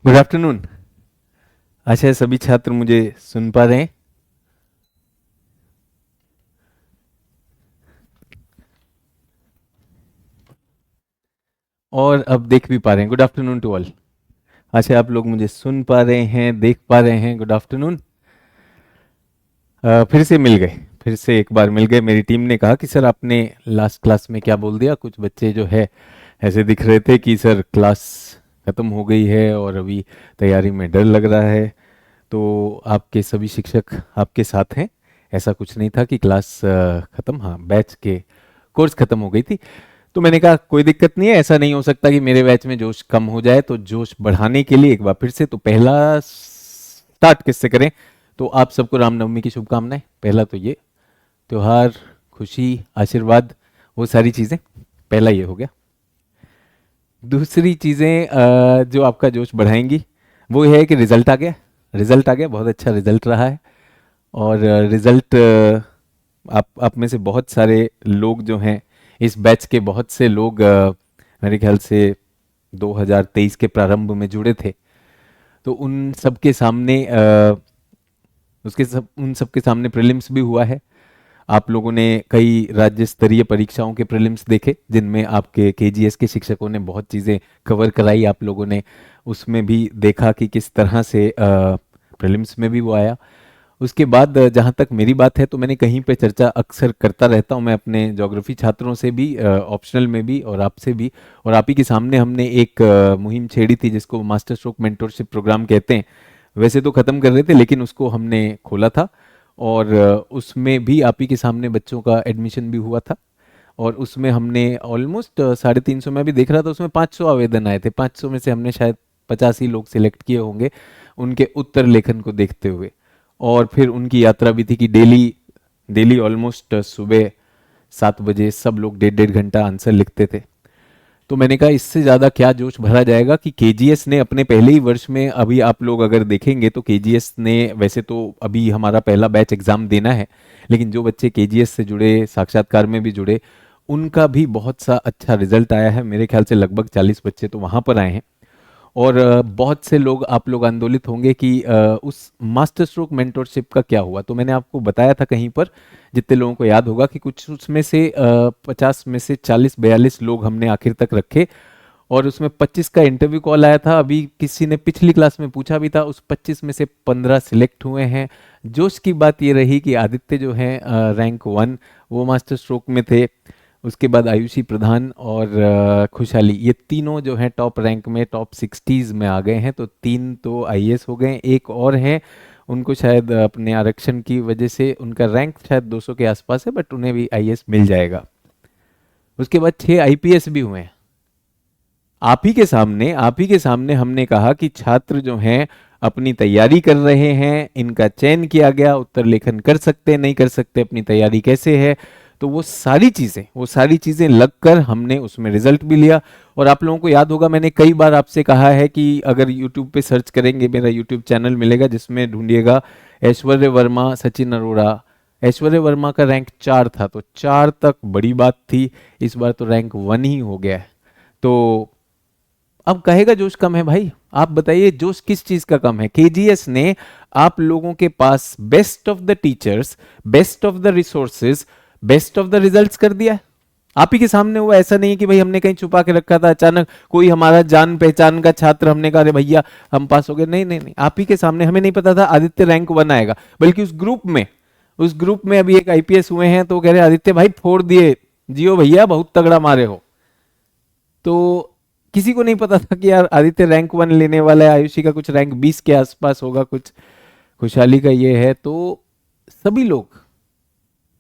Good afternoon. आशा है सभी छात्र मुझे सुन पा रहे हैं। और अब देख भी पा रहे हैं। Good afternoon to all. आशा है आप लोग मुझे सुन पा रहे हैं, देख पा रहे हैं। Good afternoon. फिर से मिल गए, फिर से एक बार मिल गए। मेरी टीम ने कहा कि सर आपने लास्ट क्लास में क्या बोल दिया। कुछ बच्चे जो है ऐसे दिख रहे थे कि सर क्लास ख़त्म हो गई है और अभी तैयारी में डर लग रहा है। तो आपके सभी शिक्षक आपके साथ हैं। ऐसा कुछ नहीं था कि क्लास ख़त्म, हाँ बैच के कोर्स ख़त्म हो गई थी। तो मैंने कहा कोई दिक्कत नहीं है, ऐसा नहीं हो सकता कि मेरे बैच में जोश कम हो जाए। तो जोश बढ़ाने के लिए एक बार फिर से तो पहला स्टार्ट किससे करें। तो आप सबको रामनवमी की शुभकामनाएं। पहला तो ये त्योहार, खुशी, आशीर्वाद, वो सारी चीज़ें, पहला ये हो गया। दूसरी चीज़ें जो आपका जोश बढ़ाएंगी वो ये है कि रिजल्ट आ गया। रिजल्ट आ गया, बहुत अच्छा रिजल्ट रहा है। और रिजल्ट आप में से बहुत सारे लोग जो हैं, इस बैच के बहुत से लोग मेरे ख्याल से 2023 के प्रारंभ में जुड़े थे। तो उन सब के सामने उन सब के सामने प्रीलिम्स भी हुआ है। आप लोगों ने कई राज्य स्तरीय परीक्षाओं के प्रीलिम्स देखे जिनमें आपके केजीएस के शिक्षकों ने बहुत चीज़ें कवर कराई। आप लोगों ने उसमें भी देखा कि किस तरह से प्रीलिम्स में भी वो आया। उसके बाद जहाँ तक मेरी बात है तो मैंने कहीं पे चर्चा अक्सर करता रहता हूँ, मैं अपने ज्योग्राफी छात्रों से भी, ऑप्शनल में भी, और आपसे भी। और आप ही के सामने हमने एक मुहिम छेड़ी थी जिसको मास्टर स्ट्रोक मेंटोरशिप प्रोग्राम कहते हैं। वैसे तो ख़त्म कर रहे थे लेकिन उसको हमने खोला था। और उसमें भी आप ही के सामने बच्चों का एडमिशन भी हुआ था। और उसमें हमने ऑलमोस्ट 350, मैं भी देख रहा था उसमें 500 आवेदन आए थे। 500 में से हमने शायद 85 लोग सिलेक्ट किए होंगे उनके उत्तर लेखन को देखते हुए। और फिर उनकी यात्रा भी थी कि डेली डेली ऑलमोस्ट सुबह 7 बजे सब लोग 1.5 घंटा आंसर लिखते थे। तो मैंने कहा इससे ज़्यादा क्या जोश भरा जाएगा कि केजीएस ने अपने पहले ही वर्ष में, अभी आप लोग अगर देखेंगे तो केजीएस ने, वैसे तो अभी हमारा पहला बैच एग्ज़ाम देना है, लेकिन जो बच्चे केजीएस से जुड़े, साक्षात्कार में भी जुड़े, उनका भी बहुत सा अच्छा रिजल्ट आया है। मेरे ख्याल से लगभग 40 बच्चे तो वहाँ पर आए हैं। और बहुत से लोग, आप लोग आंदोलित होंगे कि उस मास्टर स्ट्रोक मेंटोरशिप का क्या हुआ। तो मैंने आपको बताया था कहीं पर, जितने लोगों को याद होगा, कि कुछ उसमें से 50 में से 40-42 लोग हमने आखिर तक रखे। और उसमें 25 का इंटरव्यू कॉल आया था। अभी किसी ने पिछली क्लास में पूछा भी था, उस 25 में से 15 सिलेक्ट हुए हैं। जोश की बात ये रही कि आदित्य जो हैं रैंक 1, वो मास्टर स्ट्रोक में थे। उसके बाद आयुषी प्रधान और खुशहाली, ये तीनों जो हैं टॉप रैंक में, टॉप 60s में आ गए हैं। तो 3 तो आईएएस हो गए। एक और हैं, उनको शायद अपने आरक्षण की वजह से उनका रैंक शायद 200 के आसपास है, बट उन्हें भी आईएएस मिल जाएगा। उसके बाद 6 आईपीएस भी हुए हैं। आप ही के सामने हमने कहा कि छात्र जो हैं अपनी तैयारी कर रहे हैं, इनका चयन किया गया, उत्तर लेखन कर सकते नहीं कर सकते, अपनी तैयारी कैसे है। तो वो सारी चीज़ें लगकर हमने उसमें रिजल्ट भी लिया। और आप लोगों को याद होगा, मैंने कई बार आपसे कहा है कि अगर यूट्यूब पे सर्च करेंगे, मेरा यूट्यूब चैनल मिलेगा जिसमें ढूंढिएगा ऐश्वर्य वर्मा, सचिन अरोड़ा। ऐश्वर्य वर्मा का रैंक 4 था, तो 4 तक बड़ी बात थी। इस बार तो रैंक 1 ही हो गया है। तो अब कहेगा जोश कम है भाई, आप बताइए जोश किस चीज का कम है। केजीएस ने आप लोगों के पास best of the teachers, best of the resources, best of the results कर दिया है। आप ही के सामने हुआ। ऐसा नहीं है कि भाई हमने कहीं छुपा के रखा था, अचानक कोई हमारा जान पहचान का छात्र, हमने कहा अरे भैया हम पास हो गए। नहीं नहीं नहीं, आप ही के सामने। हमें नहीं पता था आदित्य रैंक 1 आएगा, बल्कि उस ग्रुप में अभी एक आईपीएस हुए हैं, तो कह रहे आदित्य भाई फोड़ दिए, जियो भैया बहुत तगड़ा मारे हो। तो किसी को नहीं पता था कि यार आदित्य रैंक 1 लेने वाला है, आयुषी का कुछ रैंक 20 के आसपास होगा, कुछ खुशहाली का ये है। तो सभी लोग,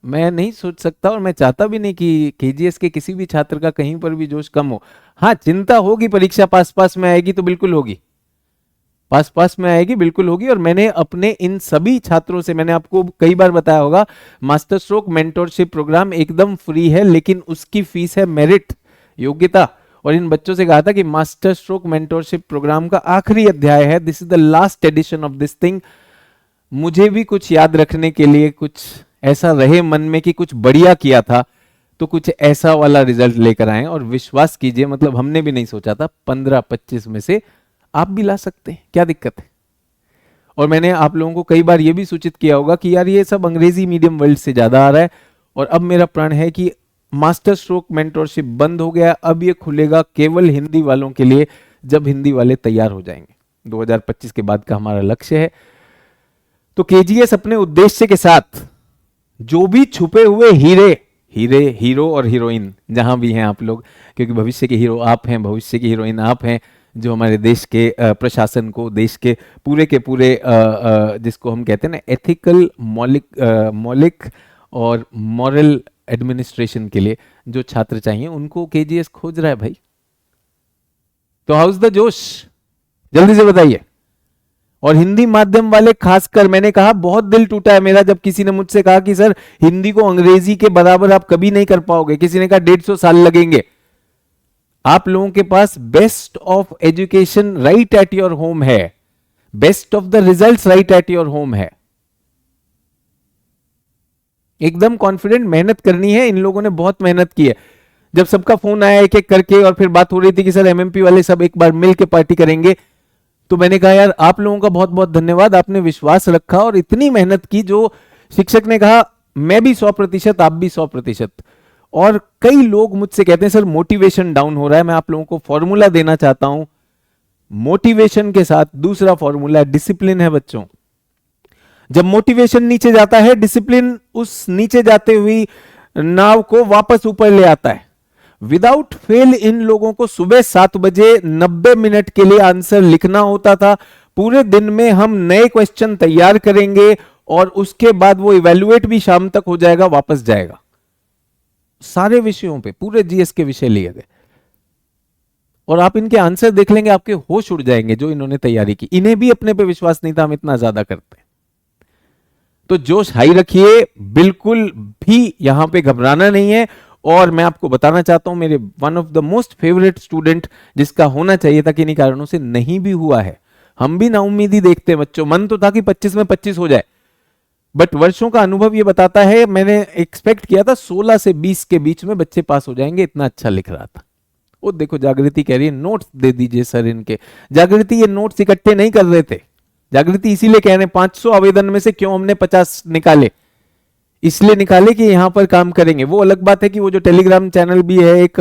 मैं नहीं सोच सकता और मैं चाहता भी नहीं कि केजीएस के किसी भी छात्र का कहीं पर भी जोश कम हो। हाँ, चिंता होगी, परीक्षा पास पास में आएगी तो बिल्कुल होगी, पास पास में आएगी बिल्कुल होगी। और मैंने अपने इन सभी छात्रों से, मैंने आपको कई बार बताया होगा, मास्टर स्ट्रोक मेंटोरशिप प्रोग्राम एकदम फ्री है, लेकिन उसकी फीस है मेरिट, योग्यता। और इन बच्चों से कहा था कि मास्टर स्ट्रोक मेंटोरशिप प्रोग्राम का आखिरी अध्याय है, this is the last addition of this thing. मुझे भी कुछ याद रखने के लिए कुछ ऐसा रहे मन में कि कुछ बढ़िया किया था, तो कुछ ऐसा वाला रिजल्ट लेकर आए। और विश्वास कीजिए, मतलब हमने भी नहीं सोचा था 15-25 में से आप भी ला सकते हैं, क्या दिक्कत है। और मैंने आप लोगों को कई बार ये भी सूचित किया होगा कि यार ये सब अंग्रेजी मीडियम वर्ल्ड से ज्यादा आ रहा है, और अब मेरा प्रण है कि मास्टर स्ट्रोक मेंटोरशिप बंद हो गया, अब ये खुलेगा केवल हिंदी वालों के लिए, जब हिंदी वाले तैयार हो जाएंगे। 2025 के बाद का हमारा लक्ष्य है। तो केजीएस अपने उद्देश्य के साथ जो भी छुपे हुए हीरो और हीरोइन जहां भी हैं आप लोग, क्योंकि भविष्य के हीरो आप हैं, भविष्य की हीरोइन आप हैं, जो हमारे देश के प्रशासन को, देश के पूरे जिसको हम कहते हैं ना एथिकल मौलिक और मॉरल एडमिनिस्ट्रेशन के लिए जो छात्र चाहिए, उनको केजीएस खोज रहा है भाई। तो हाउस द जोश, जल्दी से बताइए। और हिंदी माध्यम वाले खासकर, मैंने कहा बहुत दिल टूटा है मेरा जब किसी ने मुझसे कहा कि सर हिंदी को अंग्रेजी के बराबर आप कभी नहीं कर पाओगे, किसी ने कहा 150 साल लगेंगे। आप लोगों के पास best of education right at your home है, best of the results right at your home है। एकदम कॉन्फिडेंट मेहनत करनी है। इन लोगों ने बहुत मेहनत की है। जब सबका फोन आया एक एक करके और फिर बात हो रही थी कि सर एमएमपी वाले सब एक बार मिल के पार्टी करेंगे, तो मैंने कहा यार आप लोगों का बहुत बहुत धन्यवाद, आपने विश्वास रखा और इतनी मेहनत की। जो शिक्षक ने कहा मैं भी 100%, आप भी 100%। और कई लोग मुझसे कहते हैं सर मोटिवेशन डाउन हो रहा है। मैं आप लोगों को फॉर्मूला देना चाहता हूं। मोटिवेशन के साथ दूसरा फॉर्मूला डिसिप्लिन है बच्चों। जब मोटिवेशन नीचे जाता है, डिसिप्लिन उस नीचे जाते हुई नाव को वापस ऊपर ले आता है। विदाउट फेल इन लोगों को सुबह 7 बजे 90 मिनट के लिए आंसर लिखना होता था। पूरे दिन में हम नए क्वेश्चन तैयार करेंगे और उसके बाद वो इवेल्युएट भी शाम तक हो जाएगा, वापस जाएगा। सारे विषयों पे पूरे जीएस के विषय लिए गए और आप इनके आंसर देख लेंगे, आपके होश उड़ जाएंगे जो इन्होंने तैयारी की। इन्हें भी अपने पे विश्वास नहीं था, हम इतना ज्यादा करते हैं। तो जोश हाई रखिए, बिल्कुल भी यहां पे घबराना नहीं है। और मैं आपको बताना चाहता हूं, मेरे one of the most favourite student जिसका होना चाहिए था, किन्हीं कारणों से नहीं भी हुआ है। हम भी नाउम्मीदी देखते हैं बच्चों, मन तो था कि 25 में 25 हो जाए, बट वर्षों का अनुभव ये बताता है, मैंने एक्सपेक्ट किया था 16 से 20 के बीच में बच्चे पास हो जाएंगे, इतना अच्छा लिख रहा था। वो देखो जागृति कह रही है नोट्स दे दीजिए सर इनके। जागृति ये नोट्स इकट्ठे नहीं कर रहे थे, जागृति इसीलिए कह रहे हैं 500 आवेदन में से क्यों हमने 50 निकाले, इसलिए निकाले कि यहां पर काम करेंगे। वो अलग बात है कि वो जो टेलीग्राम चैनल भी है एक,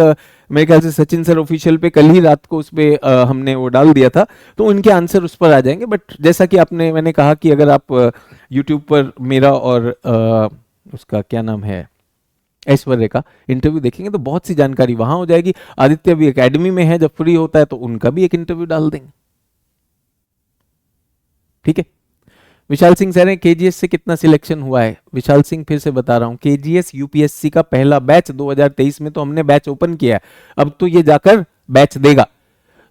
मेरे ख्याल से सचिन सर ऑफिशियल पे, कल ही रात को उस पे हमने वो डाल दिया था, तो उनके आंसर उस पर आ जाएंगे। बट जैसा कि मैंने कहा कि अगर आप यूट्यूब पर मेरा और उसका क्या नाम है ऐश्वर्य का इंटरव्यू देखेंगे तो बहुत सी जानकारी वहां हो जाएगी। आदित्य भी एकेडमी में है, जब फ्री होता है तो उनका भी एक इंटरव्यू डाल देंगे, ठीक है। विशाल सिंह सर, केजीएस से कितना सिलेक्शन हुआ है? विशाल सिंह फिर से बता रहा हूं, केजीएस यूपीएससी का पहला बैच 2023 में तो हमने बैच ओपन किया है, अब तो ये जाकर बैच देगा।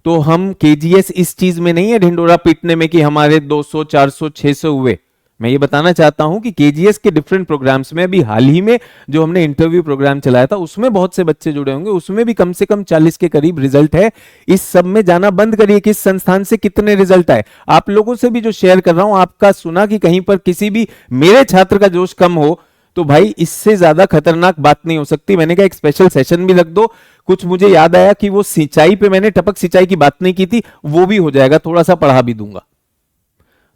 तो हम केजीएस इस चीज में नहीं है ढिंडोरा पीटने में कि हमारे 200 400 600 हुए। मैं ये बताना चाहता हूं कि केजीएस के डिफरेंट प्रोग्राम्स में अभी हाल ही में जो हमने इंटरव्यू प्रोग्राम चलाया था उसमें बहुत से बच्चे जुड़े होंगे, उसमें भी कम से कम 40 के करीब रिजल्ट है। इस सब में जाना बंद करिए किस संस्थान से कितने रिजल्ट आए। आप लोगों से भी जो शेयर कर रहा हूं, आपका सुना कि कहीं पर किसी भी मेरे छात्र का जोश कम हो, तो भाई इससे ज्यादा खतरनाक बात नहीं हो सकती। मैंने कहा एक स्पेशल सेशन भी रख दो। कुछ मुझे याद आया कि वो सिंचाई पे मैंने टपक सिंचाई की बात नहीं की थी, वो भी हो जाएगा, थोड़ा सा पढ़ा भी दूंगा।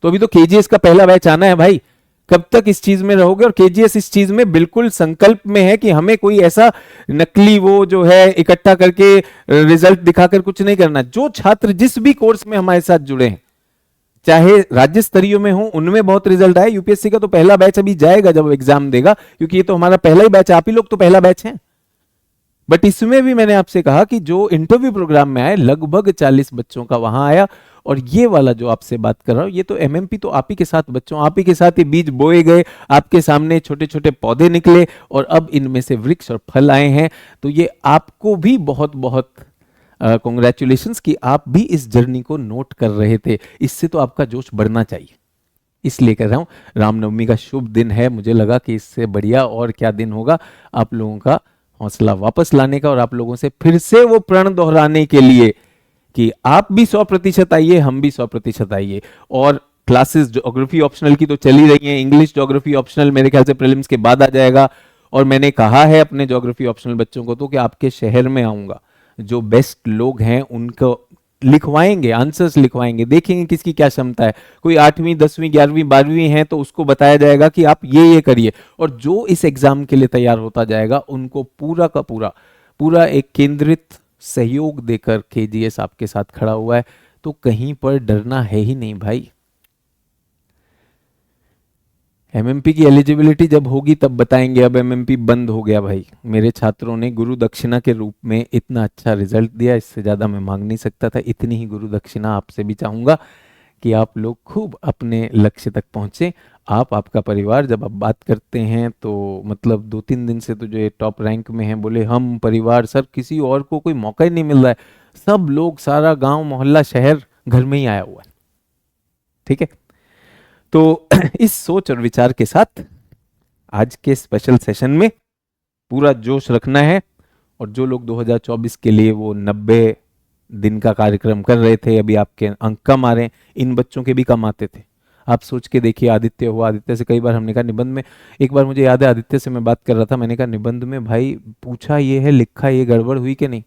तो अभी तो केजीएस का पहला बैच आना है भाई, कब तक इस चीज में रहोगे? और केजीएस इस चीज में बिल्कुल संकल्प में है कि हमें कोई ऐसा नकली वो जो है इकट्ठा करके रिजल्ट दिखाकर कुछ नहीं करना। जो छात्र जिस भी कोर्स में हमारे साथ जुड़े हैं, चाहे राज्य स्तरीय में हो, उनमें बहुत रिजल्ट आए। यूपीएससी का तो पहला बैच अभी जाएगा जब एग्जाम देगा, क्योंकि ये तो हमारा पहला ही बैच, आप ही लोग तो पहला बैच हैं। बट इसमें भी मैंने आपसे कहा कि जो इंटरव्यू प्रोग्राम में आए लगभग 40 बच्चों का वहां आया। और ये वाला जो आपसे बात कर रहा हूं, ये तो एमएमपी तो आप ही के साथ बच्चों, आप ही के साथ ये बीज बोए गए, आपके सामने छोटे छोटे पौधे निकले और अब इनमें से वृक्ष और फल आए हैं। तो ये आपको भी बहुत बहुत कॉन्ग्रेचुलेशंस कि आप भी इस जर्नी को नोट कर रहे थे। इससे तो आपका जोश बढ़ना चाहिए, इसलिए कह रहा हूं। रामनवमी का शुभ दिन है, मुझे लगा कि इससे बढ़िया और क्या दिन होगा आप लोगों का हौसला वापस लाने का और आप लोगों से फिर से वो प्रण दोहराने के लिए कि आप भी 100% आइए, हम भी 100% आइए। और क्लासेस ज्योग्राफी ऑप्शनल की तो चली रही हैं, इंग्लिश ज्योग्राफी ऑप्शनल मेरे ख्याल से प्रीलिम्स के बाद आ जाएगा। और मैंने कहा है अपने ज्योग्राफी ऑप्शनल बच्चों को तो कि आपके शहर में आऊंगा, जो बेस्ट लोग हैं उनको लिखवाएंगे, आंसर्स लिखवाएंगे, देखेंगे किसकी क्या क्षमता है। कोई 8वीं 10वीं 11वीं 12वीं है तो उसको बताया जाएगा कि आप ये करिए, और जो इस एग्जाम के लिए तैयार होता जाएगा उनको पूरा का पूरा पूरा एक केंद्रित सहयोग देकर केजीएस आपके साथ खड़ा हुआ है। तो कहीं पर डरना है ही नहीं भाई। एमएमपी की एलिजिबिलिटी जब होगी तब बताएंगे, अब एमएमपी बंद हो गया भाई। मेरे छात्रों ने गुरु दक्षिणा के रूप में इतना अच्छा रिजल्ट दिया, इससे ज़्यादा मैं मांग नहीं सकता था। इतनी ही गुरु दक्षिणा आपसे भी चाहूँगा कि आप लोग खूब अपने लक्ष्य तक पहुँचे। आप, आपका परिवार, जब आप बात करते हैं तो मतलब 2-3 दिन से तो जो ये टॉप रैंक में हैं, बोले हम परिवार, सर किसी और को कोई मौका ही नहीं मिल रहा है, सब लोग, सारा गांव मोहल्ला शहर घर में ही आया हुआ है। ठीक है, तो इस सोच और विचार के साथ आज के स्पेशल सेशन में पूरा जोश रखना है। और जो लोग 2024 के लिए वो 90 दिन का कार्यक्रम कर रहे थे, अभी आपके अंक कम आ रहे हैं, इन बच्चों के भी कम आते थे। आप सोच के देखिए, आदित्य हुआ, आदित्य से कई बार हमने कहा निबंध में, एक बार मुझे याद है आदित्य से मैं बात कर रहा था, मैंने कहा निबंध में भाई पूछा ये है, लिखा ये, गड़बड़ हुई कि नहीं?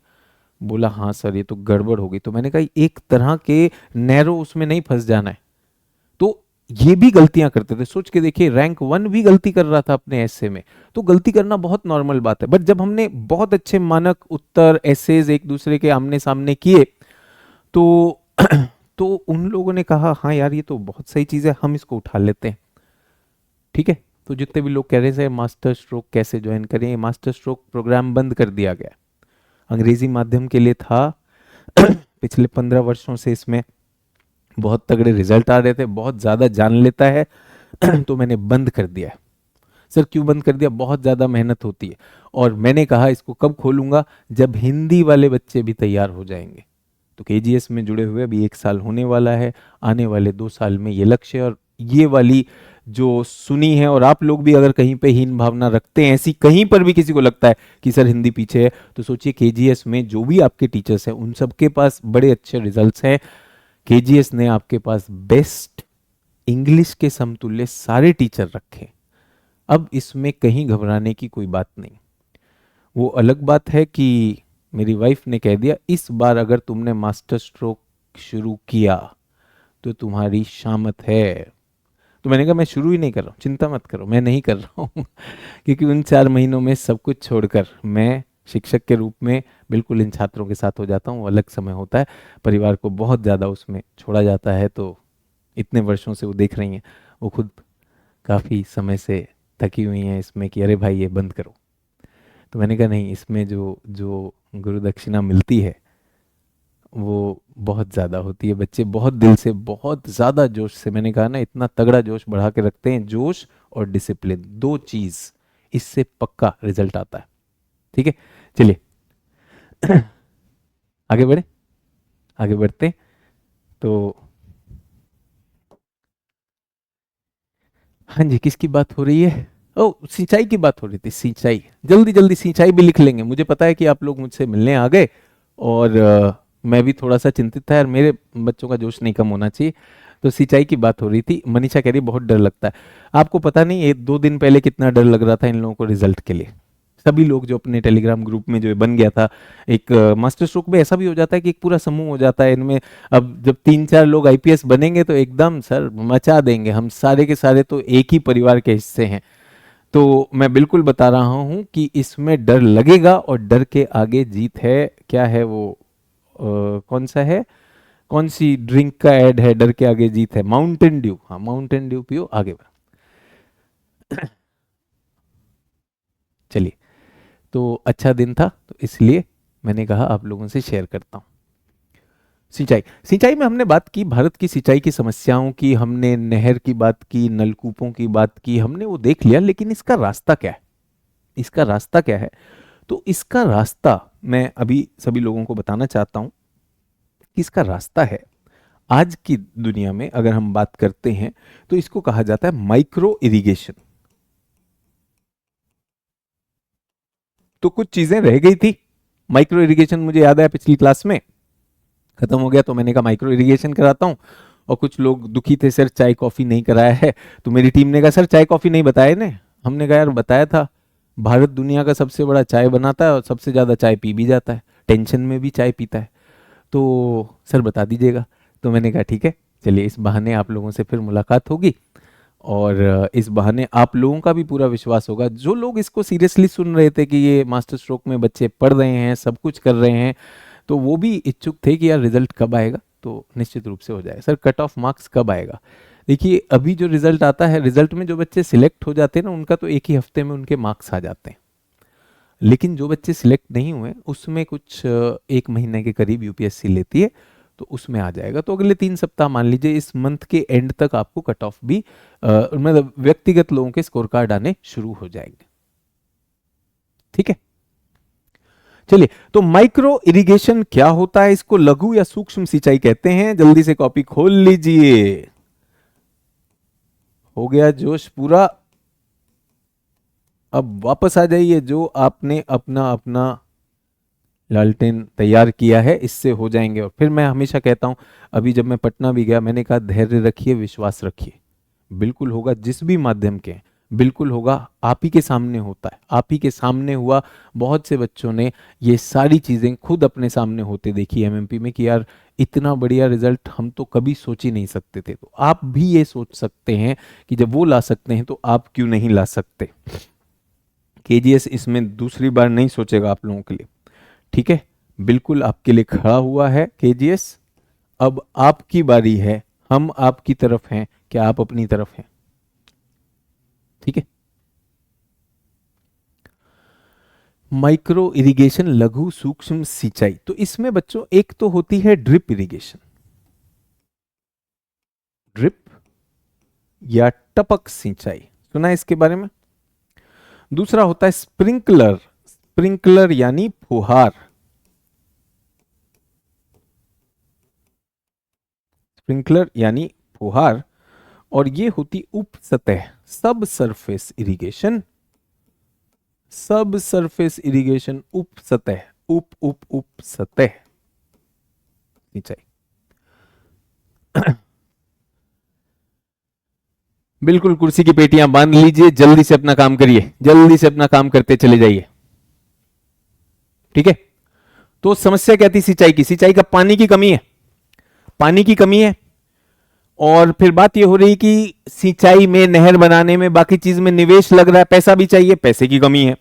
बोला हाँ सर ये तो गड़बड़ हो गई। तो मैंने कहा एक तरह के नैरो उसमें नहीं फंस जाना है। तो ये भी गलतियां करते थे, सोच के देखिए रैंक 1 भी गलती कर रहा था अपने ऐसे में। तो गलती करना बहुत नॉर्मल बात है, बट जब हमने बहुत अच्छे मानक उत्तर ऐसेज एक दूसरे के आमने सामने किए तो तो उन लोगों ने कहा हाँ यार ये तो बहुत सही चीज है, हम इसको उठा लेते हैं। ठीक है, तो जितने भी लोग कह रहे थे मास्टर स्ट्रोक कैसे ज्वाइन करें, ये मास्टर स्ट्रोक प्रोग्राम बंद कर दिया गया। अंग्रेजी माध्यम के लिए था पिछले 15 वर्षों से इसमें बहुत तगड़े रिजल्ट आ रहे थे, बहुत ज़्यादा जान लेता है तो मैंने बंद कर दिया है। सर क्यों बंद कर दिया? बहुत ज़्यादा मेहनत होती है, और मैंने कहा इसको कब खोलूंगा, जब हिंदी वाले बच्चे भी तैयार हो जाएंगे। तो केजीएस में जुड़े हुए अभी 1 साल होने वाला है, आने वाले 2 साल में ये लक्ष्य है। और ये वाली जो सुनी है, और आप लोग भी अगर कहीं पे हीन भावना रखते हैं, ऐसी कहीं पर भी किसी को लगता है कि सर हिंदी पीछे है, तो सोचिए केजीएस में जो भी आपके टीचर्स हैं उन सबके पास बड़े अच्छे रिजल्ट्स हैं। केजीएस ने आपके पास बेस्ट इंग्लिश के समतुल्य सारे टीचर रखे। अब इसमें कहीं घबराने की कोई बात नहीं। वो अलग बात है कि मेरी वाइफ ने कह दिया इस बार अगर तुमने मास्टर स्ट्रोक शुरू किया तो तुम्हारी शामत है। तो मैंने कहा मैं शुरू ही नहीं कर रहा हूँ, चिंता मत करो, मैं नहीं कर रहा हूँ क्योंकि उन 4 महीनों में सब कुछ छोड़कर मैं शिक्षक के रूप में बिल्कुल इन छात्रों के साथ हो जाता हूँ। अलग समय होता है, परिवार को बहुत ज़्यादा उसमें छोड़ा जाता है। तो इतने वर्षों से वो देख रही हैं, वो खुद काफ़ी समय से थकी हुई हैं इसमें कि अरे भाई ये बंद करो। तो मैंने कहा नहीं, इसमें जो जो गुरु दक्षिणा मिलती है वो बहुत ज़्यादा होती है। बच्चे बहुत दिल से, बहुत ज़्यादा जोश से, मैंने कहा ना इतना तगड़ा जोश बढ़ा के रखते हैं। जोश और डिसिप्लिन 2 चीज़, इससे पक्का रिजल्ट आता है। ठीक है, चलिए आगे बढ़े, आगे बढ़ते हैं। तो हाँ जी, किसकी बात हो रही है? ओ सिंचाई की बात हो रही थी। सिंचाई, जल्दी जल्दी सिंचाई भी लिख लेंगे। मुझे पता है कि आप लोग मुझसे मिलने आ गए, और मैं भी थोड़ा सा चिंतित था यार, मेरे बच्चों का जोश नहीं कम होना चाहिए। तो सिंचाई की बात हो रही थी। मनीषा कह रही बहुत डर लगता है। आपको पता नहीं 1-2 दिन पहले कितना डर लग रहा था इन लोगों को रिजल्ट के लिए। सभी लोग जो अपने टेलीग्राम ग्रुप में जो बन गया था, एक मास्टर स्ट्रोक में ऐसा भी हो जाता है कि एक पूरा समूह हो जाता है इनमें। अब जब 3-4 लोग आईपीएस बनेंगे तो एकदम सर मचा देंगे, हम सारे के सारे तो एक ही परिवार के हिस्से हैं। तो मैं बिल्कुल बता रहा हूं कि इसमें डर लगेगा, और डर के आगे जीत है। क्या है वो, कौन सा है, कौन सी ड्रिंक का ऐड है, डर के आगे जीत है? Mountain Dew. हाँ माउंटेन ड्यू पियो, आगे बढ़। चलिए, तो अच्छा दिन था तो इसलिए मैंने कहा आप लोगों से शेयर करता हूं। सिंचाई, सिंचाई में हमने बात की भारत की सिंचाई की समस्याओं की, हमने नहर की बात की, नलकूपों की बात की, हमने वो देख लिया। लेकिन इसका रास्ता क्या है, इसका रास्ता क्या है? तो इसका रास्ता मैं अभी सभी लोगों को बताना चाहता हूं कि इसका रास्ता है, आज की दुनिया में अगर हम बात करते हैं तो इसको कहा जाता है माइक्रो इरिगेशन। तो कुछ चीजें रह गई थी माइक्रो इरिगेशन, मुझे याद है पिछली क्लास में खत्म हो गया, तो मैंने कहा माइक्रो इरिगेशन कराता हूं। और कुछ लोग दुखी थे, सर चाय कॉफी नहीं कराया है। तो मेरी टीम ने कहा सर चाय कॉफी नहीं बताया ने। हमने कहा यार बताया था, भारत दुनिया का सबसे बड़ा चाय बनाता है और सबसे ज्यादा चाय पी भी जाता है, टेंशन में भी चाय पीता है। तो सर बता दीजिएगा। तो मैंने कहा ठीक है, चलिए इस बहाने आप लोगों से फिर मुलाकात होगी और इस बहाने आप लोगों का भी पूरा विश्वास होगा। जो लोग इसको सीरियसली सुन रहे थे कि ये मास्टर स्ट्रोक में बच्चे पढ़ रहे हैं, सब कुछ कर रहे हैं, तो वो भी इच्छुक थे कि यार रिजल्ट कब आएगा। तो निश्चित रूप से हो जाएगा। सर कट ऑफ मार्क्स कब आएगा? देखिए अभी जो रिजल्ट आता है, रिजल्ट में जो बच्चे सिलेक्ट हो जाते हैं ना, उनका तो एक ही हफ्ते में उनके मार्क्स आ जाते हैं। लेकिन जो बच्चे सिलेक्ट नहीं हुए उसमें कुछ एक महीने के करीब यूपीएससी लेती है, तो उसमें आ जाएगा। तो अगले 3 सप्ताह मान लीजिए, इस मंथ के एंड तक आपको कट ऑफ भी मतलब व्यक्तिगत लोगों के स्कोर कार्ड आने शुरू हो जाएंगे। ठीक है, चलिए। तो माइक्रो इरिगेशन क्या होता है, इसको लघु या सूक्ष्म सिंचाई कहते हैं। जल्दी से कॉपी खोल लीजिए। हो गया जोश पूरा। अब वापस आ जाइए, जो आपने अपना अपना लालटेन तैयार किया है, इससे हो जाएंगे। और फिर मैं हमेशा कहता हूं, अभी जब मैं पटना भी गया, मैंने कहा धैर्य रखिए, विश्वास रखिए, बिल्कुल होगा। जिस भी माध्यम के बिल्कुल होगा। आप ही के सामने होता है, आप ही के सामने हुआ। बहुत से बच्चों ने ये सारी चीजें खुद अपने सामने होते देखी एमएमपी में कि यार इतना बढ़िया रिजल्ट हम तो कभी सोच ही नहीं सकते थे। तो आप भी ये सोच सकते हैं कि जब वो ला सकते हैं तो आप क्यों नहीं ला सकते। केजीएस इसमें दूसरी बार नहीं सोचेगा आप लोगों के लिए। ठीक है, बिल्कुल आपके लिए खड़ा हुआ है केजीएस। अब आपकी बारी है, हम आपकी तरफ हैं, क्या आप अपनी तरफ हैं? ठीक है। माइक्रो इरिगेशन, लघु सूक्ष्म सिंचाई, तो इसमें बच्चों एक तो होती है ड्रिप इरिगेशन, ड्रिप या टपक सिंचाई, सुना है इसके बारे में। दूसरा होता है स्प्रिंकलर, स्प्रिंकलर यानी फुहार, स्प्रिंकलर यानी फुहार। और ये होती उप सतह, सब सरफेस इरिगेशन, सब सरफेस इरिगेशन, उप सतह, उप उप उप सतह सिंचाई। बिल्कुल कुर्सी की पेटियां बांध लीजिए, जल्दी से अपना काम करिए, जल्दी से अपना काम करते चले जाइए। ठीक है, तो समस्या क्या थी सिंचाई की? सिंचाई का पानी की कमी है, पानी की कमी है। और फिर बात ये हो रही कि सिंचाई में, नहर बनाने में, बाकी चीज में निवेश लग रहा है, पैसा भी चाहिए, पैसे की कमी है,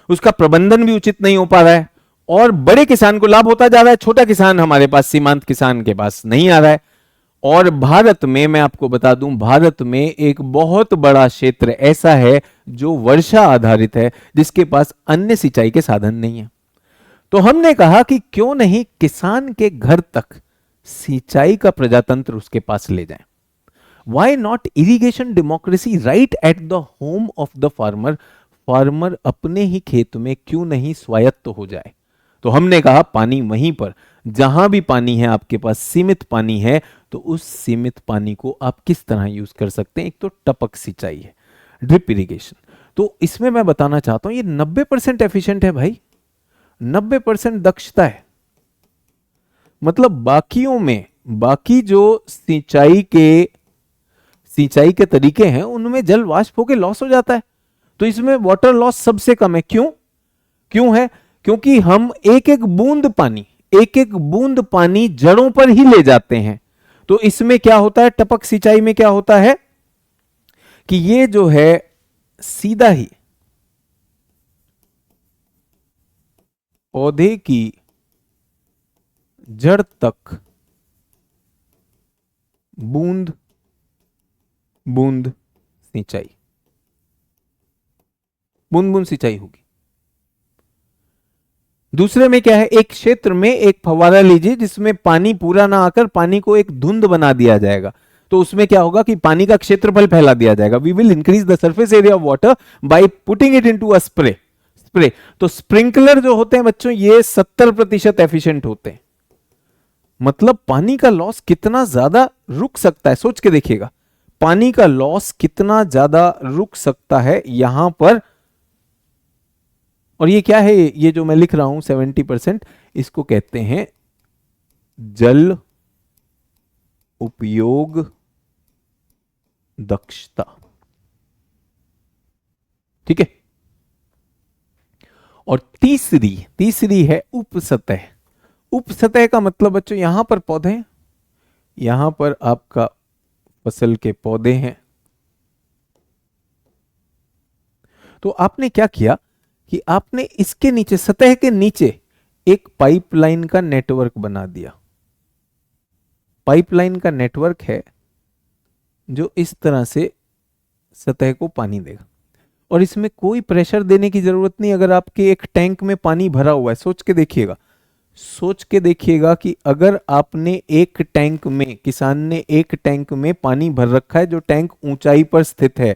उसका प्रबंधन भी उचित नहीं हो पा रहा है। और बड़े किसान को लाभ होता जा रहा है, छोटा किसान, हमारे पास सीमांत किसान के पास नहीं आ रहा है। और भारत में, मैं आपको बता दूं, भारत में एक बहुत बड़ा क्षेत्र ऐसा है जो वर्षा आधारित है, जिसके पास अन्य सिंचाई के साधन नहीं है। तो हमने कहा कि क्यों नहीं किसान के घर तक सिंचाई का प्रजातंत्र उसके पास ले जाएं। Why not irrigation democracy right at the home of the farmer, farmer अपने ही खेत में क्यों नहीं स्वायत्त हो जाए। तो हमने कहा पानी वहीं पर, जहां भी पानी है आपके पास, सीमित पानी है, तो उस सीमित पानी को आप किस तरह यूज कर सकते हैं। एक तो टपक सिंचाई है, ड्रिप इरिगेशन। तो इसमें मैं बताना चाहता हूं, ये 90% एफिशिएंट है भाई, 90% दक्षता है। मतलब बाकियों में, बाकी जो सिंचाई के तरीके हैं उनमें जल वाष्प होकर लॉस हो जाता है, तो इसमें वाटर लॉस सबसे कम है। क्यों? क्यों है? क्योंकि हम एक एक बूंद पानी, एक एक बूंद पानी जड़ों पर ही ले जाते हैं। तो इसमें क्या होता है, टपक सिंचाई में क्या होता है कि ये जो है सीधा ही पौधे की जड़ तक बूंद बूंद सिंचाई, बूंद बूंद सिंचाई होगी। दूसरे में क्या है, एक क्षेत्र में एक फव्वारा लीजिए जिसमें पानी पूरा ना आकर पानी को एक धुंध बना दिया जाएगा। तो उसमें क्या होगा कि पानी का क्षेत्रफल फैला दिया जाएगा। We will increase the surface area of water by putting it into a spray. तो स्प्रिंकलर जो होते हैं बच्चों, ये 70% एफिशिएंट होते हैं। मतलब पानी का लॉस कितना ज्यादा रुक सकता है, सोच के देखिएगा, पानी का लॉस कितना ज्यादा रुक सकता है यहां पर। और ये क्या है, ये जो मैं लिख रहा हूं 70%, इसको कहते हैं जल उपयोग दक्षता। ठीक है। और तीसरी है उप सतह। उप सतह का मतलब बच्चों यहां पर पौधे हैं, यहां पर आपका फसल के पौधे हैं। तो आपने क्या किया कि आपने इसके नीचे, सतह के नीचे एक पाइपलाइन का नेटवर्क बना दिया। पाइपलाइन का नेटवर्क है जो इस तरह से सतह को पानी देगा, और इसमें कोई प्रेशर देने की जरूरत नहीं। अगर आपके एक टैंक में पानी भरा हुआ है, सोच के देखिएगा, सोच के देखिएगा कि अगर आपने एक टैंक में, किसान ने एक टैंक में पानी भर रखा है जो टैंक ऊंचाई पर स्थित है,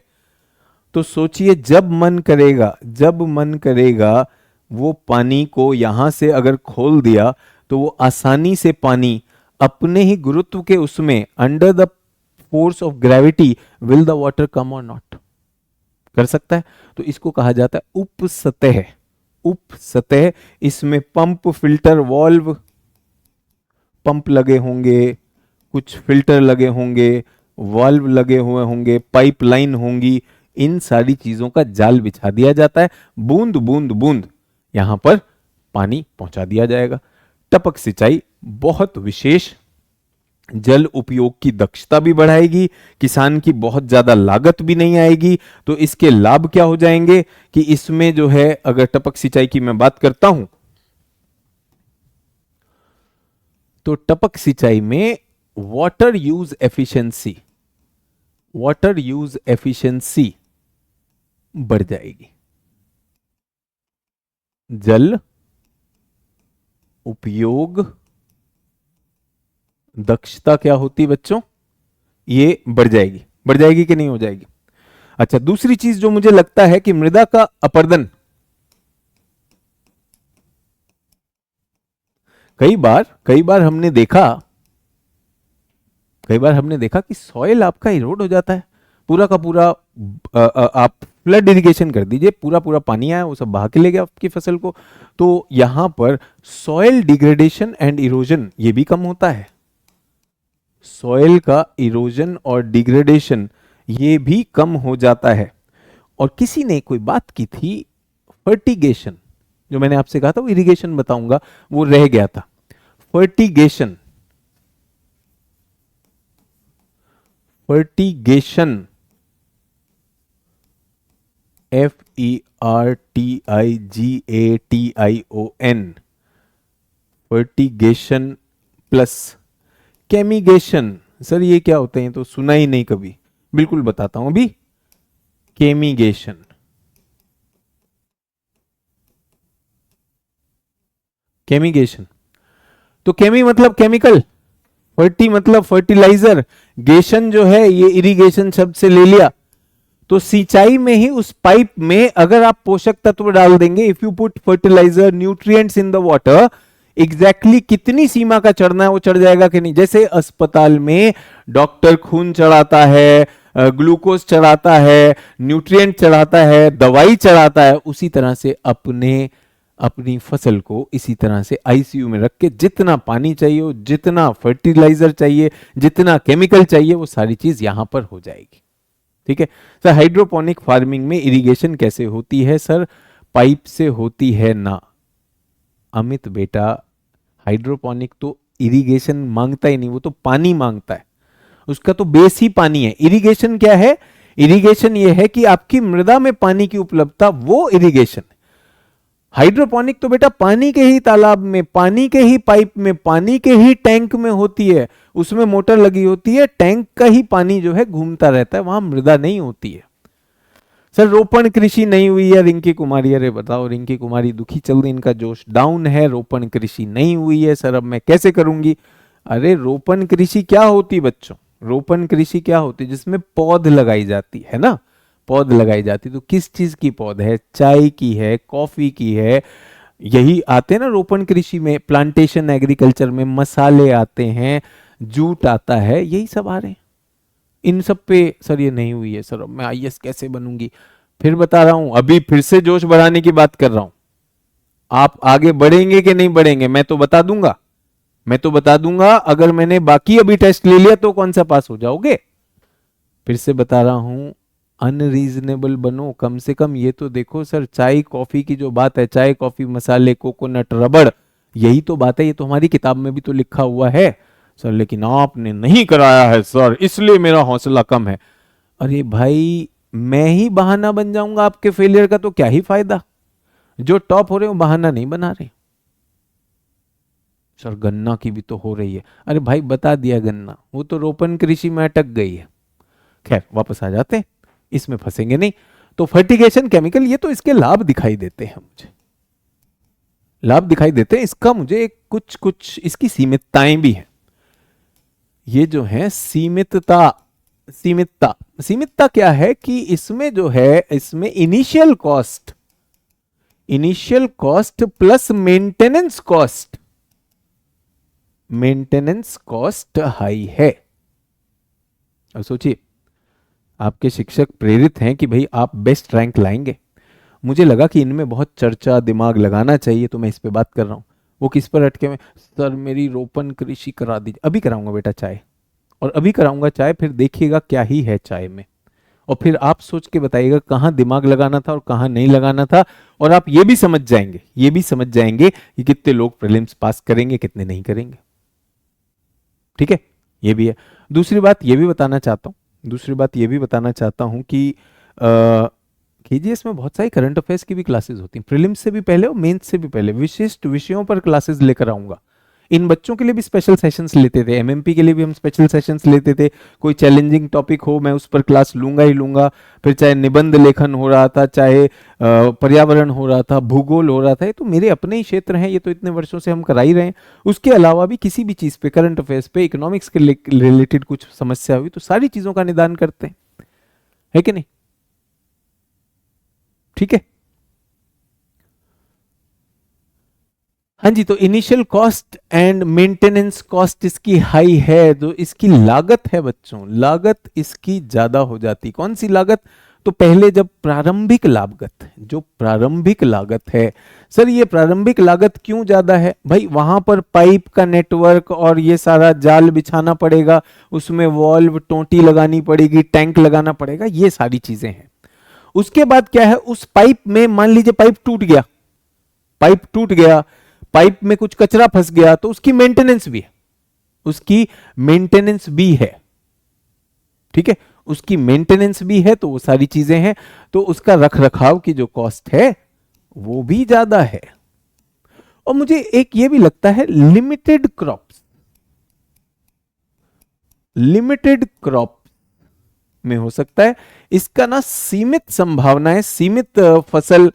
तो सोचिए जब मन करेगा, जब मन करेगा वो पानी को यहां से अगर खोल दिया तो वो आसानी से पानी अपने ही गुरुत्व के उसमें, under the force of gravity, will the water come और नॉट, कर सकता है। तो इसको कहा जाता है उप सतह। उप सतह, इसमें पंप, फिल्टर, वॉल्व, पंप लगे होंगे, कुछ फिल्टर लगे होंगे, वाल्व लगे हुए होंगे, पाइपलाइन होंगी, इन सारी चीजों का जाल बिछा दिया जाता है। बूंद बूंद बूंद यहां पर पानी पहुंचा दिया जाएगा। टपक सिंचाई बहुत विशेष, जल उपयोग की दक्षता भी बढ़ाएगी, किसान की बहुत ज्यादा लागत भी नहीं आएगी। तो इसके लाभ क्या हो जाएंगे कि इसमें जो है, अगर टपक सिंचाई की मैं बात करता हूं, तो टपक सिंचाई में water use efficiency, water use efficiency बढ़ जाएगी। जल उपयोग दक्षता क्या होती बच्चों, ये बढ़ जाएगी। बढ़ जाएगी कि नहीं हो जाएगी? अच्छा, दूसरी चीज जो मुझे लगता है कि मृदा का अपर्दन, कई बार हमने देखा कि सॉइल आपका इरोड हो जाता है, पूरा का पूरा। आप फ्लड इरिगेशन कर दीजिए, पूरा पूरा पानी आया वो सब बहा के ले गया आपकी फसल को। तो यहां पर सॉइल डिग्रेडेशन एंड इरोजन ये भी कम होता है। सॉइल का इरोजन और डिग्रेडेशन ये भी कम हो जाता है। और किसी ने कोई बात की थी, फर्टिगेशन, जो मैंने आपसे कहा था वो इरिगेशन बताऊंगा, वो रह गया था। Fertigation, fertigation, FERTIGATION, fertigation plus chemigation. Sir ये क्या होते हैं? तो सुना ही नहीं कभी, बिल्कुल बताता हूं अभी। केमिगेशन, केमिगेशन, तो केमी मतलब केमिकल, फर्टी मतलब फर्टिलाइजर, गेशन जो है ये इरिगेशन शब्द से ले लिया। तो सिंचाई में ही उस पाइप में अगर आप पोषक तत्व डाल देंगे, if you put fertiliser, nutrients in the water, exactly कितनी सीमा का चढ़ना है वो चढ़ जाएगा कि नहीं। जैसे अस्पताल में डॉक्टर खून चढ़ाता है, ग्लूकोज चढ़ाता है, न्यूट्रिएंट चढ़ाता है, दवाई चढ़ाता है, उसी तरह से अपनी फसल को इसी तरह से आईसीयू में रख के जितना पानी चाहिए, जितना फर्टिलाइजर चाहिए, जितना केमिकल चाहिए, वो सारी चीज यहां पर हो जाएगी। ठीक है सर। हाइड्रोपोनिक फार्मिंग में इरिगेशन कैसे होती है? सर पाइप से होती है ना। अमित बेटा, हाइड्रोपोनिक तो इरिगेशन मांगता ही नहीं, वो तो पानी मांगता है, उसका तो बेस ही पानी है। इरिगेशन क्या है? इरिगेशन ये है कि आपकी मृदा में पानी की उपलब्धता, वो इरिगेशन। हाइड्रोपोनिक तो बेटा पानी के ही तालाब में, पानी के ही पाइप में, पानी के ही टैंक में होती है, उसमें मोटर लगी होती है, टैंक का ही पानी जो है घूमता रहता है, वहां मृदा नहीं होती है। सर रोपण कृषि नहीं हुई है रिंकी कुमारी। अरे बताओ, रिंकी कुमारी दुखी चल रही, इनका जोश डाउन है, रोपण कृषि नहीं हुई है सर, अब मैं कैसे करूंगी। अरे रोपण कृषि क्या होती बच्चों? रोपण कृषि क्या होती? जिसमें पौध लगाई जाती है ना, पौध लगाई जाती। तो किस चीज की पौध है? चाय की है, कॉफी की है, यही आते हैं ना रोपण कृषि में। प्लांटेशन एग्रीकल्चर में मसाले आते हैं, जूट आता है, यही सब आ रहे हैं। इन सब पे सर ये नहीं हुई है सर, अब मैं आईएएस कैसे बनूंगी? फिर बता रहा हूं, अभी फिर से जोश बढ़ाने की बात कर रहा हूं। आप आगे बढ़ेंगे कि नहीं बढ़ेंगे मैं तो बता दूंगा, मैं तो बता दूंगा। अगर मैंने बाकी अभी टेस्ट ले लिया तो कौन सा पास हो जाओगे? फिर से बता रहा हूं, अनरीजनेबल बनो, कम से कम ये तो देखो। सर चाय कॉफी की जो बात है, चाय कॉफी मसाले कोकोनट रबड़, यही तो बात है, ये तो हमारी किताब में भी तो लिखा हुआ है सर, लेकिन आपने नहीं कराया है सर, इसलिए मेरा हौसला कम है। अरे भाई, मैं ही बहाना बन जाऊंगा आपके फेलियर का तो क्या ही फायदा। जो टॉप हो रहे हो बहाना नहीं बना रहे। सर गन्ना की भी तो हो रही है। अरे भाई बता दिया गन्ना, वो तो रोपण कृषि में अटक गई है। खैर वापस आ जाते हैं, इसमें फंसेंगे नहीं। तो फर्टिगेशन केमिकल, ये तो इसके लाभ दिखाई देते हैं मुझे, लाभ दिखाई देते हैं। इसका मुझे कुछ कुछ इसकी सीमितताएं भी हैं। ये जो है सीमितता, सीमितता सीमितता क्या है कि इसमें जो है, इसमें initial cost plus maintenance cost, maintenance cost high है। अब सोचिए, आपके शिक्षक प्रेरित हैं कि भाई आप बेस्ट रैंक लाएंगे। मुझे लगा कि इनमें बहुत चर्चा, दिमाग लगाना चाहिए, तो मैं इस पे बात कर रहा हूं। वो किस पर अटके हुए, सर मेरी रोपण कृषि करा दीजिए। अभी कराऊंगा बेटा चाय, और अभी कराऊंगा चाय, फिर देखिएगा क्या ही है चाय में, और फिर आप सोच के बताइएगा कहां दिमाग लगाना था और कहां नहीं लगाना था। और आप ये भी समझ जाएंगे, ये भी समझ जाएंगे कि कितने लोग प्रीलिम्स पास करेंगे, कितने नहीं करेंगे। ठीक है, ये भी है। दूसरी बात ये भी बताना चाहता हूं, दूसरी बात ये भी बताना चाहता हूं कि केजीएस में बहुत सारी करंट अफेयर्स की भी क्लासेस होती हैं, प्रीलिम्स से भी पहले और मेंस से भी पहले विशिष्ट विषयों पर क्लासेस लेकर आऊंगा। इन बच्चों के लिए भी स्पेशल सेशंस लेते थे, एमएमपी के लिए भी हम स्पेशल सेशंस लेते थे। कोई चैलेंजिंग टॉपिक हो मैं उस पर क्लास लूंगा ही लूंगा। फिर चाहे निबंध लेखन हो रहा था, चाहे पर्यावरण हो रहा था, भूगोल हो रहा था, ये तो मेरे अपने ही क्षेत्र हैं, ये तो इतने वर्षों से हम करा ही रहे हैं। उसके अलावा भी किसी भी चीज पे, करंट अफेयर्स पे, इकोनॉमिक्स के रिलेटेड कुछ समस्या हुई तो सारी चीजों का निदान करते हैं, है कि नहीं? ठीक है। हाँ जी, तो initial cost and maintenance cost इसकी हाई है, तो इसकी लागत है बच्चों, लागत इसकी ज्यादा हो जाती। कौन सी लागत? तो पहले जब प्रारंभिक लागत, जो प्रारंभिक लागत है, सर ये प्रारंभिक लागत क्यों ज्यादा है? भाई वहां पर पाइप का नेटवर्क और ये सारा जाल बिछाना पड़ेगा, उसमें वॉल्व टोंटी लगानी पड़ेगी, टैंक लगाना पड़ेगा, ये सारी चीजें हैं। उसके बाद क्या है, उस पाइप में मान लीजिए पाइप टूट गया, पाइप टूट गया, पाइप में कुछ कचरा फंस गया, तो उसकी मेंटेनेंस भी है, उसकी मेंटेनेंस भी है। ठीक है, उसकी मेंटेनेंस भी है, तो वो सारी चीजें हैं, तो उसका रख रखाव की जो कॉस्ट है वो भी ज्यादा है। और मुझे एक ये भी लगता है, लिमिटेड क्रॉप्स, लिमिटेड क्रॉप में हो सकता है इसका ना सीमित संभावना है, सीमित फसल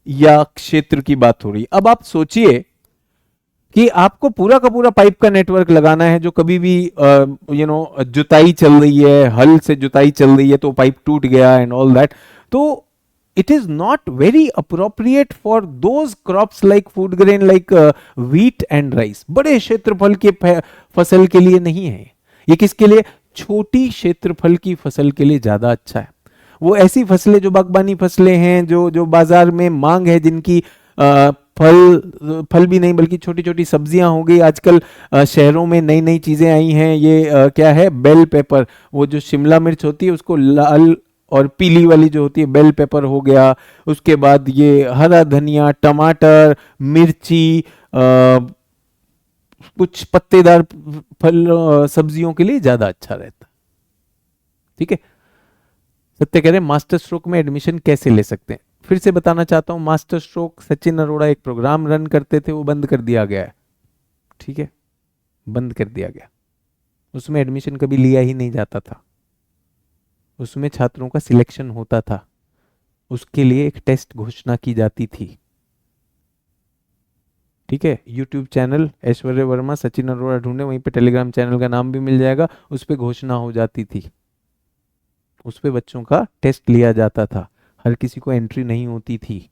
या क्षेत्र की बात हो रही। अब आप सोचिए कि आपको पूरा का पूरा पाइप का नेटवर्क लगाना है, जो कभी भी जुताई चल रही है, हल से जुताई चल रही है, तो पाइप टूट गया एंड ऑल दैट, तो it is not very appropriate for those crops like food grain, like wheat and rice. बड़े क्षेत्रफल के फसल के लिए नहीं है ये, किसके लिए? छोटी क्षेत्रफल की फसल के लिए ज्यादा अच्छा है। वो ऐसी फसलें जो बागबानी फसलें हैं, जो बाजार में मांग है, जिनकी फल भी नहीं बल्कि छोटी छोटी सब्जियां हो गई। आजकल शहरों में नई नई चीजें आई हैं, ये क्या है, बेल पेपर, वो जो शिमला मिर्च होती है उसको लाल और पीली वाली जो होती है बेल पेपर हो गया। उसके बाद ये हरा धनिया, टमाटर, मिर्ची, कुछ पत्तेदार फल सब्जियों के लिए ज्यादा अच्छा रहता। ठीक है, सत्य कह रहे हैं मास्टर स्ट्रोक में एडमिशन कैसे ले सकते हैं? फिर से बताना चाहता हूं, मास्टर स्ट्रोक सचिन अरोड़ा एक प्रोग्राम रन करते थे, वो बंद कर दिया गया है। ठीक है, बंद कर दिया गया। उसमें एडमिशन कभी लिया ही नहीं जाता था, उसमें छात्रों का सिलेक्शन होता था, उसके लिए एक टेस्ट घोषणा की जाती थी। ठीक है, यूट्यूब चैनल ऐश्वर्य वर्मा सचिन अरोड़ा ढूंढे, वहीं पे टेलीग्राम चैनल का नाम भी मिल जाएगा, उस पर घोषणा हो जाती थी, उस पे बच्चों का टेस्ट लिया जाता था, हर किसी को एंट्री नहीं होती थी।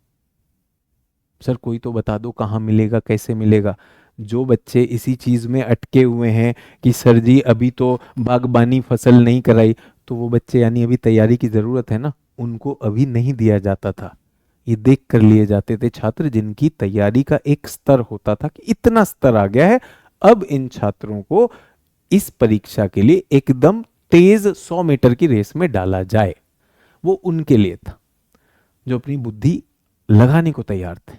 सर कोई तो बता दो कहाँ मिलेगा, कैसे मिलेगा? जो बच्चे इसी चीज में अटके हुए हैं कि सर जी अभी तो बागबानी फसल नहीं कराई, तो वो बच्चे, यानी अभी तैयारी की जरूरत है ना, उनको अभी नहीं दिया जाता था। ये देख कर लिए जाते थे छात्र जिनकी तैयारी का एक स्तर होता था कि इतना स्तर आ गया है, अब इन छात्रों को इस परीक्षा के लिए एकदम तेज 100 मीटर की रेस में डाला जाए। वो उनके लिए था जो अपनी बुद्धि लगाने को तैयार थे,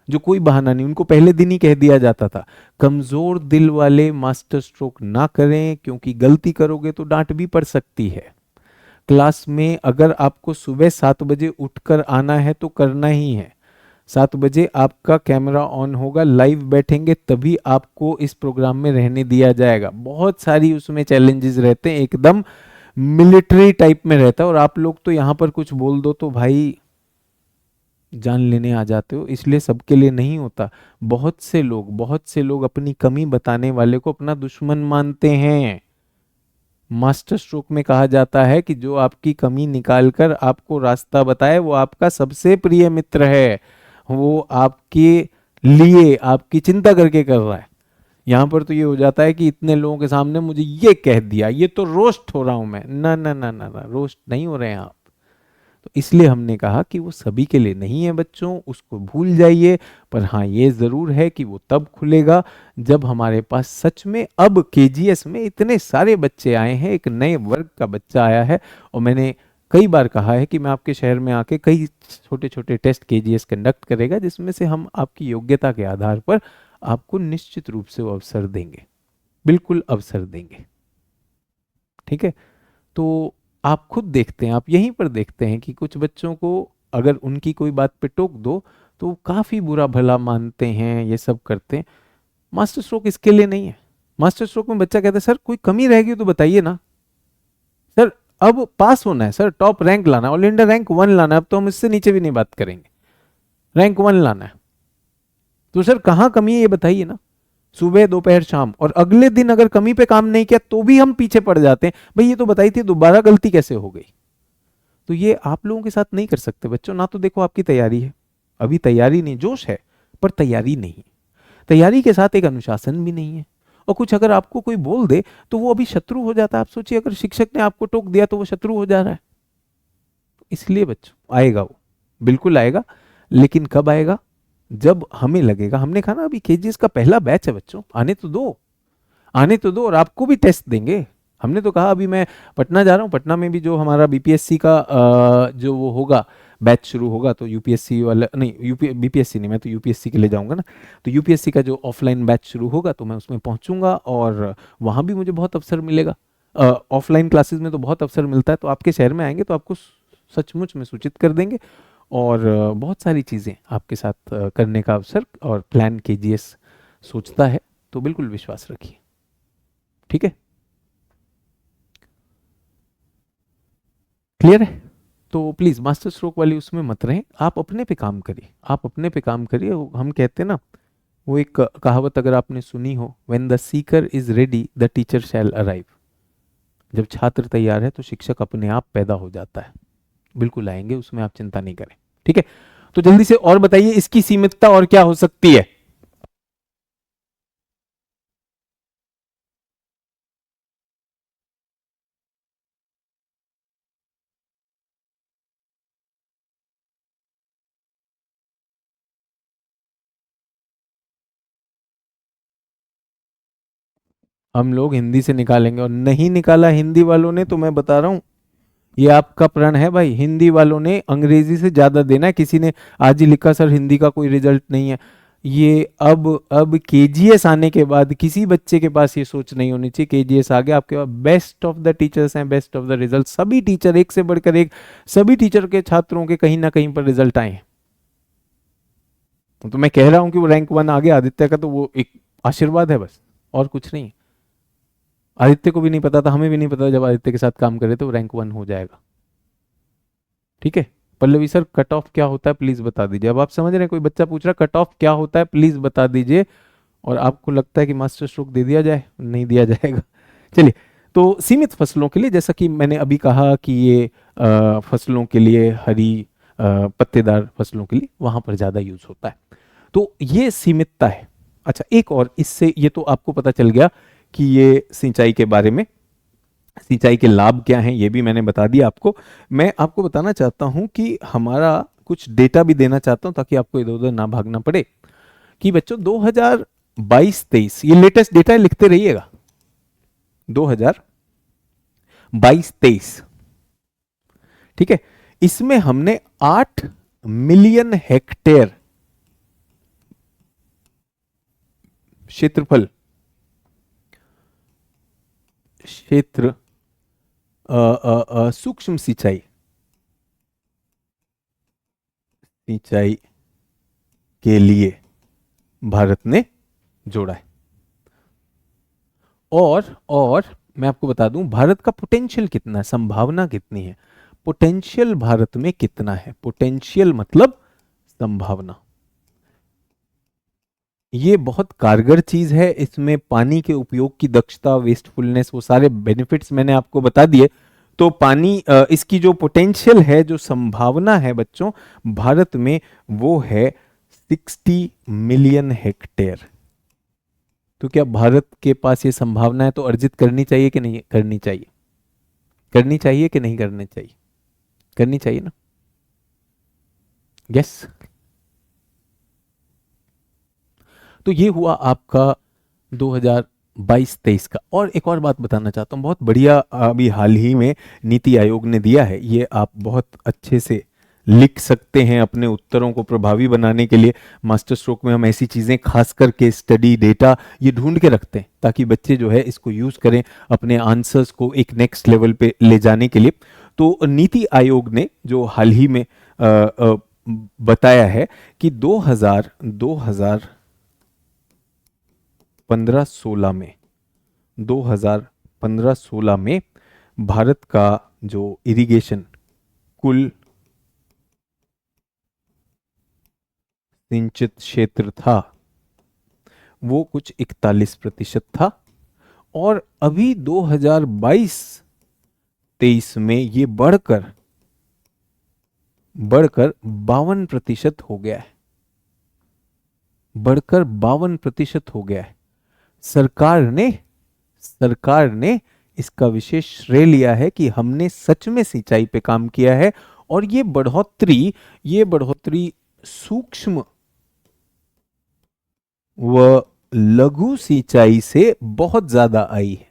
जो कोई बहाना नहीं, उनको पहले दिन ही कह दिया जाता था कमजोर दिल वाले मास्टर स्ट्रोक ना करें, क्योंकि गलती करोगे तो डांट भी पड़ सकती है। क्लास में अगर आपको सुबह 7 बजे उठकर आना है तो करना ही है। 7 बजे आपका कैमरा ऑन होगा, लाइव बैठेंगे, तभी आपको इस प्रोग्राम में रहने दिया जाएगा। बहुत सारी उसमें चैलेंजेस रहते हैं, एकदम मिलिट्री टाइप में रहता है। और आप लोग तो यहाँ पर कुछ बोल दो तो भाई जान लेने आ जाते हो, इसलिए सबके लिए नहीं होता। बहुत से लोग अपनी कमी बताने वाले को अपना दुश्मन मानते हैं। मास्टर स्ट्रोक में कहा जाता है कि जो आपकी कमी निकालकर आपको रास्ता बताए वो आपका सबसे प्रिय मित्र है, वो आपके लिए आपकी चिंता करके कर रहा है। यहां पर तो ये हो जाता है कि इतने लोगों के सामने मुझे ये कह दिया, ये तो रोस्ट हो रहा हूं मैं। ना ना ना ना ना, रोस्ट नहीं हो रहे हैं आप। तो इसलिए हमने कहा कि वो सभी के लिए नहीं है बच्चों, उसको भूल जाइए। पर हाँ, ये जरूर है कि वो तब खुलेगा जब हमारे पास सच में अब केजीएस में इतने सारे बच्चे आए हैं, एक नए वर्ग का बच्चा आया है। और मैंने कई बार कहा है कि मैं आपके शहर में आके कई छोटे छोटे टेस्ट केजीएस कंडक्ट करेगा, जिसमें से हम आपकी योग्यता के आधार पर आपको निश्चित रूप से वो अवसर देंगे, बिल्कुल अवसर देंगे। ठीक है, तो आप खुद देखते हैं, आप यहीं पर देखते हैं कि कुछ बच्चों को अगर उनकी कोई बात पे टोक दो तो वो काफी बुरा भला मानते हैं, ये सब करते हैं। मास्टर स्ट्रोक इसके लिए नहीं है। मास्टर स्ट्रोक में बच्चा कहता है सर कोई कमी रह गई तो बताइए ना सर, अब पास होना है सर, टॉप रैंक लाना है, ऑल इंडिया रैंक 1 लाना है, अब तो हम इससे नीचे भी नहीं बात करेंगे, रैंक 1 लाना है। तो सर कहाँ कमी है ये बताइए ना, सुबह दोपहर शाम। और अगले दिन अगर कमी पे काम नहीं किया तो भी हम पीछे पड़ जाते हैं, भाई ये तो बताई थी, दोबारा गलती कैसे हो गई। तो ये आप लोगों के साथ नहीं कर सकते बच्चों। ना तो देखो आपकी तैयारी है, अभी तैयारी नहीं, जोश है पर तैयारी नहीं, तैयारी के साथ एक अनुशासन भी नहीं है। और कुछ अगर आपको कोई बोल दे तो वो अभी शत्रु हो जाता है। आप सोचिए अगर शिक्षक ने आपको टोक दिया तो वो शत्रु हो जा रहा है। इसलिए बच्चों आएगा, वो बिल्कुल आएगा, लेकिन कब आएगा, जब हमें लगेगा। हमने कहा ना अभी केजीएस का पहला बैच है बच्चों, आने तो दो, आने तो दो, और आपको भी टेस्ट देंगे। हमने तो कहा अभी मैं पटना जा रहा हूँ, पटना में भी जो हमारा बीपीएससी का जो वो होगा बैच शुरू होगा, तो यूपीएससी वाला नहीं, बीपीएससी नहीं, मैं तो यूपीएससी के लिए जाऊंगा ना। तो यूपीएससी का जो ऑफलाइन बैच शुरू होगा तो मैं उसमें पहुंचूंगा और वहां भी मुझे बहुत अवसर मिलेगा। ऑफलाइन क्लासेस में तो बहुत अवसर मिलता है, तो आपके शहर में आएंगे तो आपको सचमुच में सूचित कर देंगे। और बहुत सारी चीज़ें आपके साथ करने का अवसर और प्लान केजीएस सोचता है, तो बिल्कुल विश्वास रखिए। ठीक है, क्लियर है। तो प्लीज मास्टर स्ट्रोक वाली उसमें मत रहें, आप अपने पे काम करिए, आप अपने पे काम करिए। हम कहते हैं ना, वो एक कहावत अगर आपने सुनी हो, when the seeker is ready the teacher shall arrive. जब छात्र तैयार है तो शिक्षक अपने आप पैदा हो जाता है। बिल्कुल आएंगे, उसमें आप चिंता नहीं करें। ठीक है, तो जल्दी से और बताइए इसकी सीमितता और क्या हो सकती है। हम लोग हिंदी से निकालेंगे, और नहीं निकाला हिंदी वालों ने तो मैं बता रहा हूं, ये आपका प्रण है भाई। हिंदी वालों ने अंग्रेजी से ज्यादा देना है। किसी ने आज ही लिखा सर हिंदी का कोई रिजल्ट नहीं है। ये अब केजीएस आने के बाद किसी बच्चे के पास ये सोच नहीं होनी चाहिए, केजीएस आ गया आपके पास बेस्ट ऑफ द टीचर्स हैं, बेस्ट ऑफ द रिजल्ट, सभी टीचर एक से बढ़कर एक, सभी टीचर के छात्रों के कहीं ना कहीं पर रिजल्ट आए हैं। तो मैं कह रहा हूं कि वो रैंक 1 आ गया आदित्य का, तो वो एक आशीर्वाद है बस, और कुछ नहीं। आदित्य को भी नहीं पता था, हमें भी नहीं पता, जब आदित्य के साथ काम करे तो रैंक 1 हो जाएगा। ठीक है, पल्लवी सर कट ऑफ क्या होता है प्लीज बता दीजिए। अब आप समझ रहे हैं, कोई बच्चा पूछ रहा है कट ऑफ क्या होता है प्लीज बता दीजिए, और आपको लगता है कि मास्टर स्ट्रोक दे दिया जाए, नहीं दिया जाएगा। चलिए, तो सीमित फसलों के लिए, जैसा कि मैंने अभी कहा कि ये फसलों के लिए, हरी पत्तेदार फसलों के लिए वहां पर ज्यादा यूज होता है, तो ये सीमितता है। अच्छा, एक और इससे, ये तो आपको पता चल गया कि ये सिंचाई के बारे में, सिंचाई के लाभ क्या हैं ये भी मैंने बता दिया आपको। मैं आपको बताना चाहता हूं कि हमारा कुछ डेटा भी देना चाहता हूं ताकि आपको इधर उधर ना भागना पड़े, कि बच्चों 2022-23 ये लेटेस्ट डेटा है, लिखते रहिएगा। 2022-23, ठीक है, इसमें हमने 8 मिलियन हेक्टेयर क्षेत्रफल, क्षेत्र सूक्ष्म सिंचाई, सिंचाई के लिए भारत ने जोड़ा है। और मैं आपको बता दूं भारत का पोटेंशियल कितना है, संभावना कितनी है। पोटेंशियल भारत में कितना है, पोटेंशियल मतलब संभावना। ये बहुत कारगर चीज है, इसमें पानी के उपयोग की दक्षता, वेस्टफुलनेस, वो सारे बेनिफिट्स मैंने आपको बता दिए। तो पानी इसकी जो पोटेंशियल है, जो संभावना है बच्चों भारत में, वो है 60 मिलियन हेक्टेयर। तो क्या भारत के पास ये संभावना है तो अर्जित करनी चाहिए कि नहीं करनी चाहिए, करनी चाहिए कि नहीं करनी चाहिए, करनी चाहिए ना। यस। तो ये हुआ आपका 2022-23 का। और एक और बात बताना चाहता हूँ, बहुत बढ़िया अभी हाल ही में नीति आयोग ने दिया है, ये आप बहुत अच्छे से लिख सकते हैं अपने उत्तरों को प्रभावी बनाने के लिए। मास्टर स्ट्रोक में हम ऐसी चीजें खास करके स्टडी डेटा ये ढूंढ के रखते हैं ताकि बच्चे जो है इसको यूज करें अपने आंसर्स को एक नेक्स्ट लेवल पे ले जाने के लिए। तो नीति आयोग ने जो हाल ही में बताया है कि 2015-16 में भारत का जो इरिगेशन कुल सिंचित क्षेत्र था वो कुछ 41% था, और अभी 2022-23 में ये बढ़कर 52% हो गया है, बढ़कर 52% हो गया है। सरकार ने इसका विशेष श्रेय लिया है कि हमने सच में सिंचाई पे काम किया है, और ये बढ़ोतरी सूक्ष्म व लघु सिंचाई से बहुत ज्यादा आई है।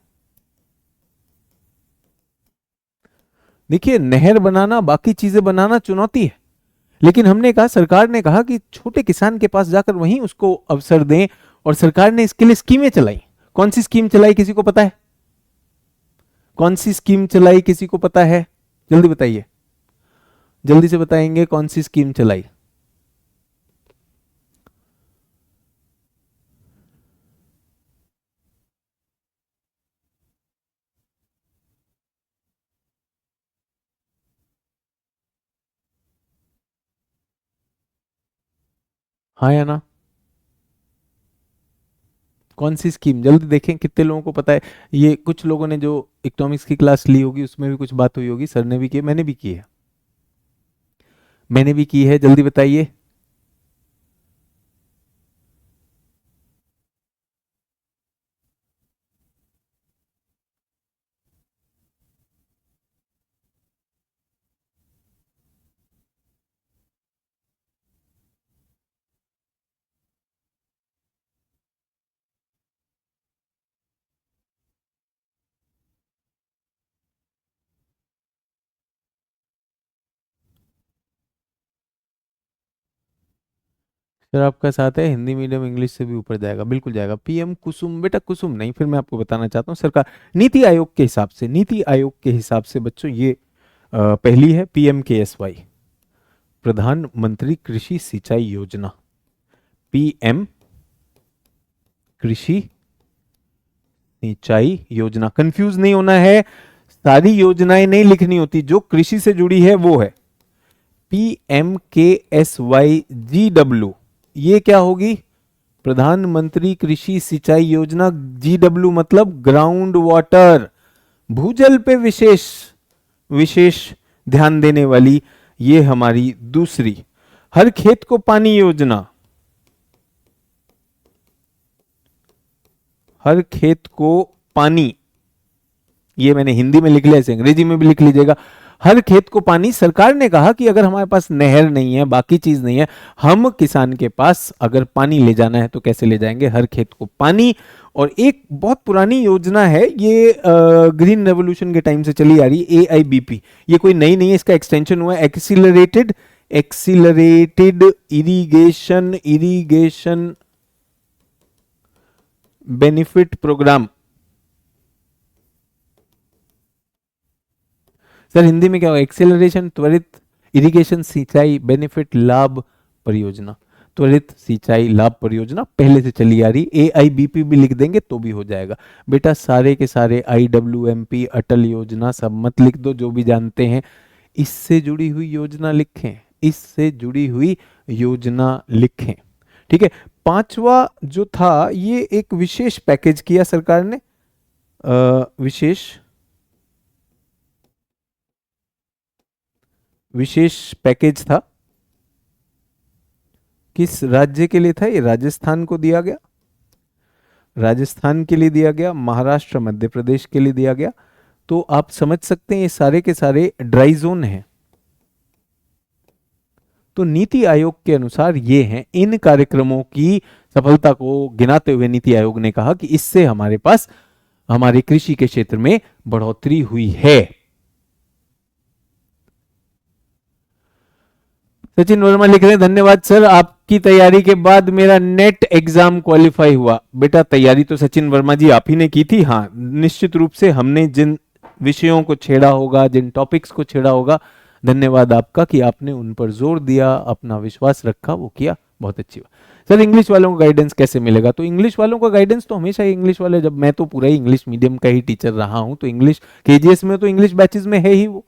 देखिए, नहर बनाना, बाकी चीजें बनाना चुनौती है, लेकिन हमने कहा, सरकार ने कहा कि छोटे किसान के पास जाकर वहीं उसको अवसर दें, और सरकार ने इसके लिए स्कीमें चलाई। कौन सी स्कीम चलाई, किसी को पता है? कौन सी स्कीम चलाई, किसी को पता है? जल्दी बताइए, जल्दी से बताएंगे कौन सी स्कीम चलाई। हाँ या ना? कौन सी स्कीम, जल्दी देखें कितने लोगों को पता है। ये कुछ लोगों ने जो इकोनॉमिक्स की क्लास ली होगी उसमें भी कुछ बात हुई होगी, सर ने भी की, मैंने भी की है, जल्दी बताइए। सर आपका साथ है, हिंदी मीडियम इंग्लिश से भी ऊपर जाएगा, बिल्कुल जाएगा। पीएम कुसुम, बेटा कुसुम नहीं, फिर मैं आपको बताना चाहता हूँ सरकार नीति आयोग के हिसाब से बच्चों ये पहली है PMKSY, प्रधानमंत्री कृषि सिंचाई योजना। PM कृषि सिंचाई योजना, कंफ्यूज नहीं होना है, सारी योजनाएं नहीं लिखनी होती, जो कृषि से जुड़ी है वो है। PMKSYGW, ये क्या होगी? प्रधानमंत्री कृषि सिंचाई योजना। GW मतलब ग्राउंड वाटर, भूजल पे विशेष ध्यान देने वाली, ये हमारी दूसरी। हर खेत को पानी योजना, हर खेत को पानी, ये मैंने हिंदी में लिख लिया, इसे अंग्रेजी में भी लिख लीजिएगा। हर खेत को पानी। सरकार ने कहा कि अगर हमारे पास नहर नहीं है, बाकी चीज नहीं है, हम किसान के पास अगर पानी ले जाना है तो कैसे ले जाएंगे? हर खेत को पानी। और एक बहुत पुरानी योजना है ये, ग्रीन रेवोल्यूशन के टाइम से चली आ रही है, AIBP। ये कोई नई नहीं है, इसका एक्सटेंशन हुआ है accelerated irrigation benefit programme, sir Hindi में क्या होगा? एक्सेलरेशन, त्वरित इरिगेशन सिंचाई बेनिफिट लाभ परियोजना, त्वरित सिंचाई लाभ परियोजना पहले से चली आ रही, AIBP भी लिख देंगे तो भी हो जाएगा। बेटा सारे के सारे IWMP, अटल योजना सब मत लिख दो, जो भी जानते हैं इससे जुड़ी हुई योजना लिखें, इससे जुड़ी हुई योजना लिखें। ठीक है, पांचवा जो था ये एक विशेष पैकेज किया सरकार ने, विशेष पैकेज था, किस राज्य के लिए था? ये राजस्थान को दिया गया, राजस्थान के लिए दिया गया, महाराष्ट्र मध्य प्रदेश के लिए दिया गया। तो आप समझ सकते हैं ये सारे के सारे ड्राई जोन हैं। तो नीति आयोग के अनुसार ये हैं, इन कार्यक्रमों की सफलता को गिनाते हुए नीति आयोग ने कहा कि इससे हमारे पास हमारे कृषि के क्षेत्र में बढ़ोतरी हुई है। सचिन वर्मा लिख रहे हैं, धन्यवाद सर, आपकी तैयारी के बाद मेरा नेट एग्जाम क्वालिफाई हुआ। बेटा तैयारी तो सचिन वर्मा जी आप ही ने की थी। हाँ, निश्चित रूप से हमने जिन विषयों को छेड़ा होगा, जिन टॉपिक्स को छेड़ा होगा, धन्यवाद आपका कि आपने उन पर जोर दिया, अपना विश्वास रखा, वो किया, बहुत अच्छी बात। सर इंग्लिश वालों को गाइडेंस कैसे मिलेगा? तो इंग्लिश वालों का गाइडेंस तो हमेशा इंग्लिश वाले, जब मैं तो पूरा ही इंग्लिश मीडियम का ही टीचर रहा हूं, तो इंग्लिश केजीएस में तो इंग्लिश बैचेस में है ही, वो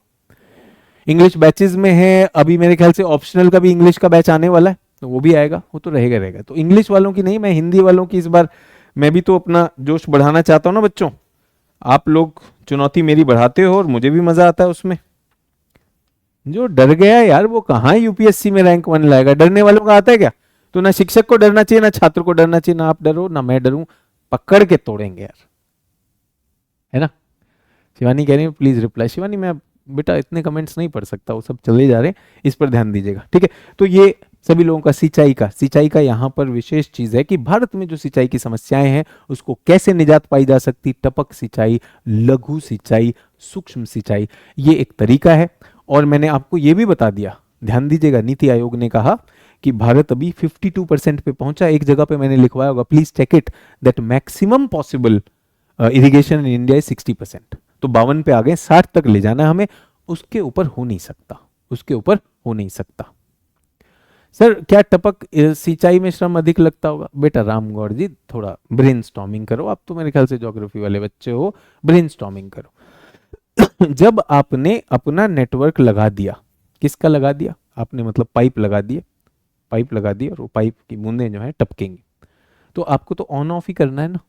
इंग्लिश बैचेस में है। अभी मेरे ख्याल से ऑप्शनल का भी इंग्लिश का बैच आने वाला है, तो वो भी आएगा, वो तो रहेगा रहेगा। तो इंग्लिश वालों की नहीं, मैं हिंदी वालों की इस बार मैं भी तो अपना जोश बढ़ाना चाहता हूं ना बच्चों। आप लोग चुनौती मेरी बढ़ाते हो और मुझे भी मजा आता है उसमें। जो डर गया यार वो कहाँ यूपीएससी में रैंक 1 लाएगा? डरने वालों का आता है क्या? तो ना शिक्षक को डरना चाहिए, ना छात्र को डरना चाहिए, ना आप डरो ना मैं डरूं, पकड़ के तोड़ेंगे यार, है ना? शिवानी कह रही है प्लीज रिप्लाई। शिवानी मैं बेटा इतने कमेंट्स नहीं पढ़ सकता, वो सब चले जा रहे हैं, इस पर ध्यान दीजिएगा, ठीक है? तो ये सभी लोगों का सिंचाई का यहाँ पर विशेष चीज है कि भारत में जो सिंचाई की समस्याएं हैं उसको कैसे निजात पाई जा सकती, टपक सिंचाई, लघु सिंचाई, सूक्ष्म सिंचाई, ये एक तरीका है। और मैंने आपको ये भी बता दिया, ध्यान दीजिएगा, नीति आयोग ने कहा कि भारत अभी 52% पे पहुंचा। एक जगह पे मैंने लिखवाया होगा, please check it, that maximum possible irrigation in India is 60%। तो 52 पे आ गए, 60 तक ले जाना हमें, उसके ऊपर हो नहीं सकता, उसके ऊपर हो नहीं सकता। सर क्या टपक सिंचाई में श्रम अधिक लगता होगा? बेटा रामगौड़ जी थोड़ा ब्रेनस्टॉर्मिंग करो, आप तो मेरे ख्याल से ज्योग्राफी वाले बच्चे हो, ब्रेनस्टॉर्मिंग करो। जब आपने अपना नेटवर्क लगा दिया, किसका लगा दिया आपने? मतलब पाइप लगा दिए, पाइप लगा दी और वो पाइप की बूंदें जो है टपकेंगी, तो आपको तो ऑन ऑफ ही करना है ना।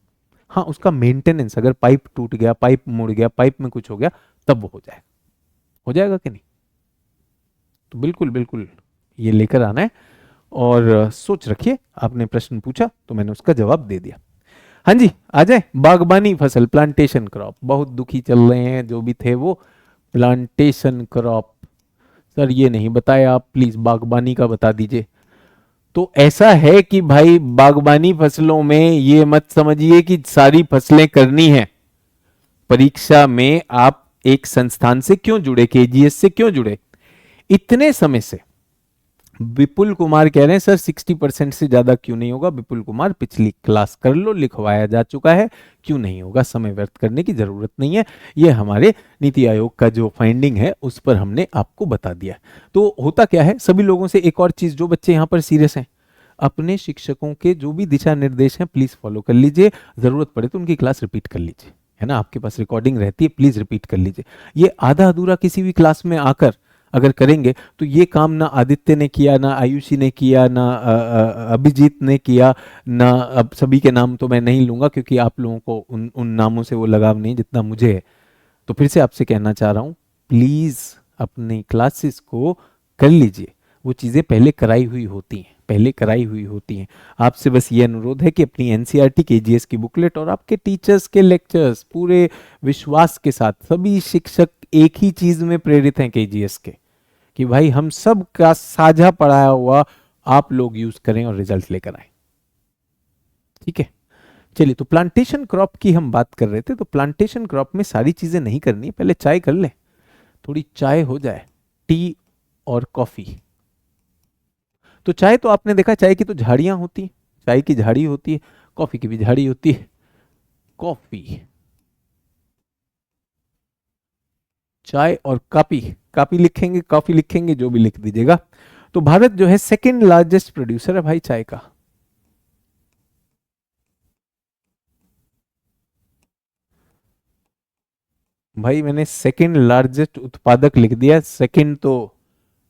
हाँ, उसका मेंटेनेंस, अगर पाइप टूट गया, पाइप मुड़ गया, पाइप में कुछ हो गया, तब वो हो जाएगा, हो जाएगा कि नहीं? तो बिल्कुल बिल्कुल ये लेकर आना है। और सोच रखिए, आपने प्रश्न पूछा तो मैंने उसका जवाब दे दिया। हाँ जी, आ जाए। बागबानी फसल, प्लांटेशन क्रॉप, बहुत दुखी चल रहे हैं जो भी थे वो, प्लांटेशन क्रॉप। सर ये नहीं बताया आप, प्लीज बागबानी का बता दीजिए। तो ऐसा है कि भाई बागबानी फसलों में ये मत समझिए कि सारी फसलें करनी है। परीक्षा में आप एक संस्थान से क्यों जुड़े, केजीएस से क्यों जुड़े? इतने समय से विपुल कुमार कह रहे हैं सर 60% से ज्यादा क्यों नहीं होगा? विपुल कुमार पिछली क्लास कर लो, लिखवाया जा चुका है, क्यों नहीं होगा? समय व्यर्थ करने की जरूरत नहीं है, ये हमारे नीति आयोग का जो फाइंडिंग है उस पर हमने आपको बता दिया। तो होता क्या है, सभी लोगों से एक और चीज, जो बच्चे यहाँ पर सीरियस हैं, अपने शिक्षकों के जो भी दिशा निर्देश हैं प्लीज फॉलो कर लीजिए, जरूरत पड़े तो उनकी क्लास रिपीट कर लीजिए, है ना? आपके पास रिकॉर्डिंग रहती है, प्लीज रिपीट कर लीजिए। ये आधा अधूरा किसी भी क्लास में आकर अगर करेंगे तो ये काम ना आदित्य ने किया, ना आयुषी ने किया, ना अभिजीत ने किया, ना, अब सभी के नाम तो मैं नहीं लूंगा क्योंकि आप लोगों को उन नामों से वो लगाव नहीं जितना मुझे है। तो फिर से आपसे कहना चाह रहा हूँ, प्लीज अपनी क्लासेस को कर लीजिए, वो चीजें पहले कराई हुई होती हैं, पहले कराई हुई होती हैं। आपसे बस ये अनुरोध है कि अपनी एनसीईआरटी केजीएस की बुकलेट और आपके टीचर्स के लेक्चर्स पूरे विश्वास के साथ, सभी शिक्षक एक ही चीज में प्रेरित हैं केजीएस के, कि भाई हम सब का साझा पढ़ाया हुआ आप लोग यूज करें और रिजल्ट लेकर आए, ठीक है? चलिए, तो प्लांटेशन क्रॉप की हम बात कर रहे थे। तो प्लांटेशन क्रॉप में सारी चीजें नहीं करनी, पहले चाय कर ले, थोड़ी चाय हो जाए, टी और कॉफी। तो चाय तो आपने देखा, चाय की तो झाड़ियां होती हैं, चाय की झाड़ी होती है, कॉफी की भी झाड़ी होती है, कॉफी, चाय और काफी, काफी लिखेंगे कॉफी लिखेंगे, जो भी लिख दीजिएगा। तो भारत जो है सेकंड लार्जेस्ट प्रोड्यूसर है भाई चाय का। भाई मैंने सेकंड लार्जेस्ट उत्पादक लिख दिया, सेकंड तो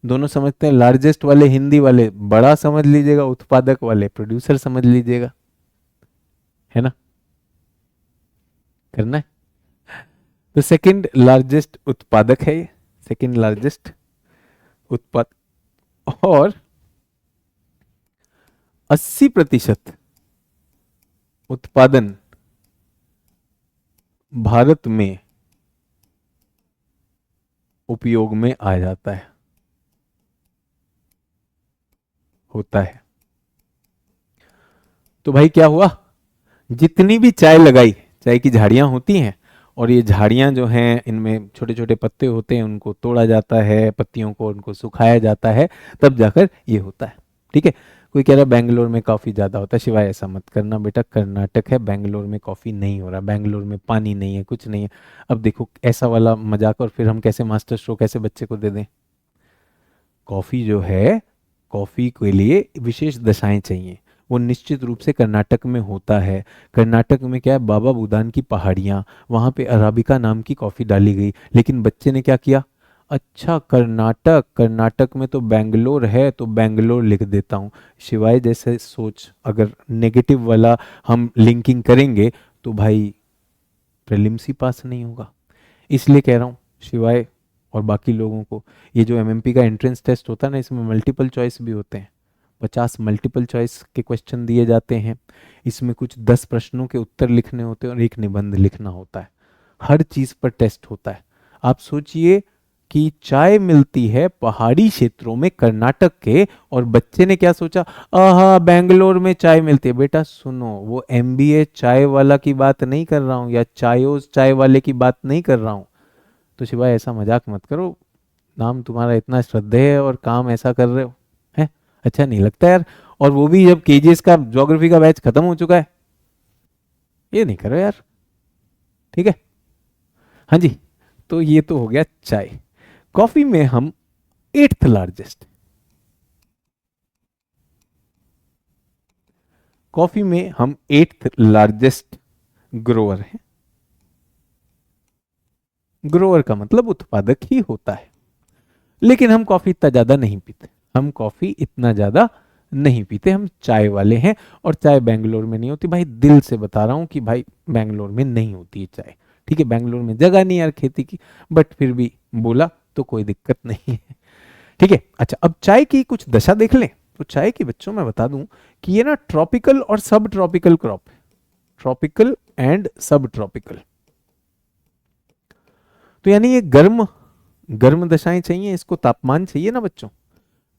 दोनों समझते हैं, लार्जेस्ट वाले हिंदी वाले बड़ा समझ लीजिएगा, उत्पादक वाले प्रोड्यूसर समझ लीजिएगा, है ना, करना है। तो सेकंड लार्जेस्ट उत्पादक है ये, सेकंड लार्जेस्ट उत्पाद, और 80% उत्पादन भारत में उपयोग में आ जाता है, होता है। तो भाई क्या हुआ, जितनी भी चाय लगाई, चाय की झाड़ियां होती हैं, और ये झाड़ियां जो हैं इनमें छोटे छोटे पत्ते होते हैं, उनको तोड़ा जाता है, पत्तियों को उनको सुखाया जाता है, तब जाकर ये होता है। ठीक है, कोई कह रहा है बैंगलोर में कॉफी ज्यादा होता है, शिवाय ऐसा मत करना बेटा, कर्नाटक है, बैंगलोर में कॉफी नहीं हो रहा, बैंगलोर में पानी नहीं है, कुछ नहीं है। अब देखो ऐसा वाला मजाक, और फिर हम कैसे मास्टर स्ट्रोक कैसे बच्चे को दे दें। कॉफी जो है, कॉफी के लिए विशेष दशाएं चाहिए, वो निश्चित रूप से कर्नाटक में होता है। कर्नाटक में क्या है, बाबा बुदान की पहाड़ियाँ, वहाँ पे अराबिका नाम की कॉफ़ी डाली गई, लेकिन बच्चे ने क्या किया, अच्छा कर्नाटक, कर्नाटक में तो बेंगलोर है, तो बेंगलोर लिख देता हूँ। शिवाय जैसे सोच अगर नेगेटिव वाला हम लिंकिंग करेंगे तो भाई प्रीलिम्स ही पास नहीं होगा। इसलिए कह रहा हूँ शिवाय और बाकी लोगों को, ये जो एमएमपी का एंट्रेंस टेस्ट होता है ना, इसमें मल्टीपल चॉइस भी होते हैं, 50 मल्टीपल चॉइस के क्वेश्चन दिए जाते हैं, इसमें कुछ 10 प्रश्नों के उत्तर लिखने होते हैं और एक निबंध लिखना होता है, हर चीज पर टेस्ट होता है। आप सोचिए कि चाय मिलती है पहाड़ी क्षेत्रों में कर्नाटक के, और बच्चे ने क्या सोचा, आहा बेंगलोर में चाय मिलती है। बेटा सुनो, वो एमबीए चाय वाला की बात नहीं कर रहा हूँ, या चायोस चाय वाले की बात नहीं कर रहा हूँ। तो शिवाय ऐसा मजाक मत करो, नाम तुम्हारा इतना श्रद्धेय है और काम ऐसा कर रहे हो, है अच्छा नहीं लगता यार। और वो भी जब केजीएस का ज्योग्राफी का बैच खत्म हो चुका है, ये नहीं करो यार, ठीक है। हाँ जी, तो ये तो हो गया चाय। कॉफी में हम 8th लार्जेस्ट, कॉफी में हम 8th लार्जेस्ट ग्रोअर हैं। ग्रोअर का मतलब उत्पादक ही होता है, लेकिन हम कॉफी इतना ज्यादा नहीं पीते, हम कॉफी इतना ज्यादा नहीं पीते, हम चाय वाले हैं। और चाय बेंगलोर में नहीं होती भाई, दिल से बता रहा हूं कि भाई बेंगलोर में नहीं होती है चाय, ठीक है, बेंगलोर में जगह नहीं यार खेती की, बट फिर भी बोला तो कोई दिक्कत नहीं है, ठीक है। अच्छा, अब चाय की कुछ दशा देख लें। तो चाय की बच्चों मैं बता दूं कि ये ना ट्रॉपिकल और सब ट्रॉपिकल क्रॉप है, ट्रॉपिकल एंड सब ट्रॉपिकल। तो यानी ये गर्म गर्म दशाएं चाहिए, इसको तापमान चाहिए ना बच्चों।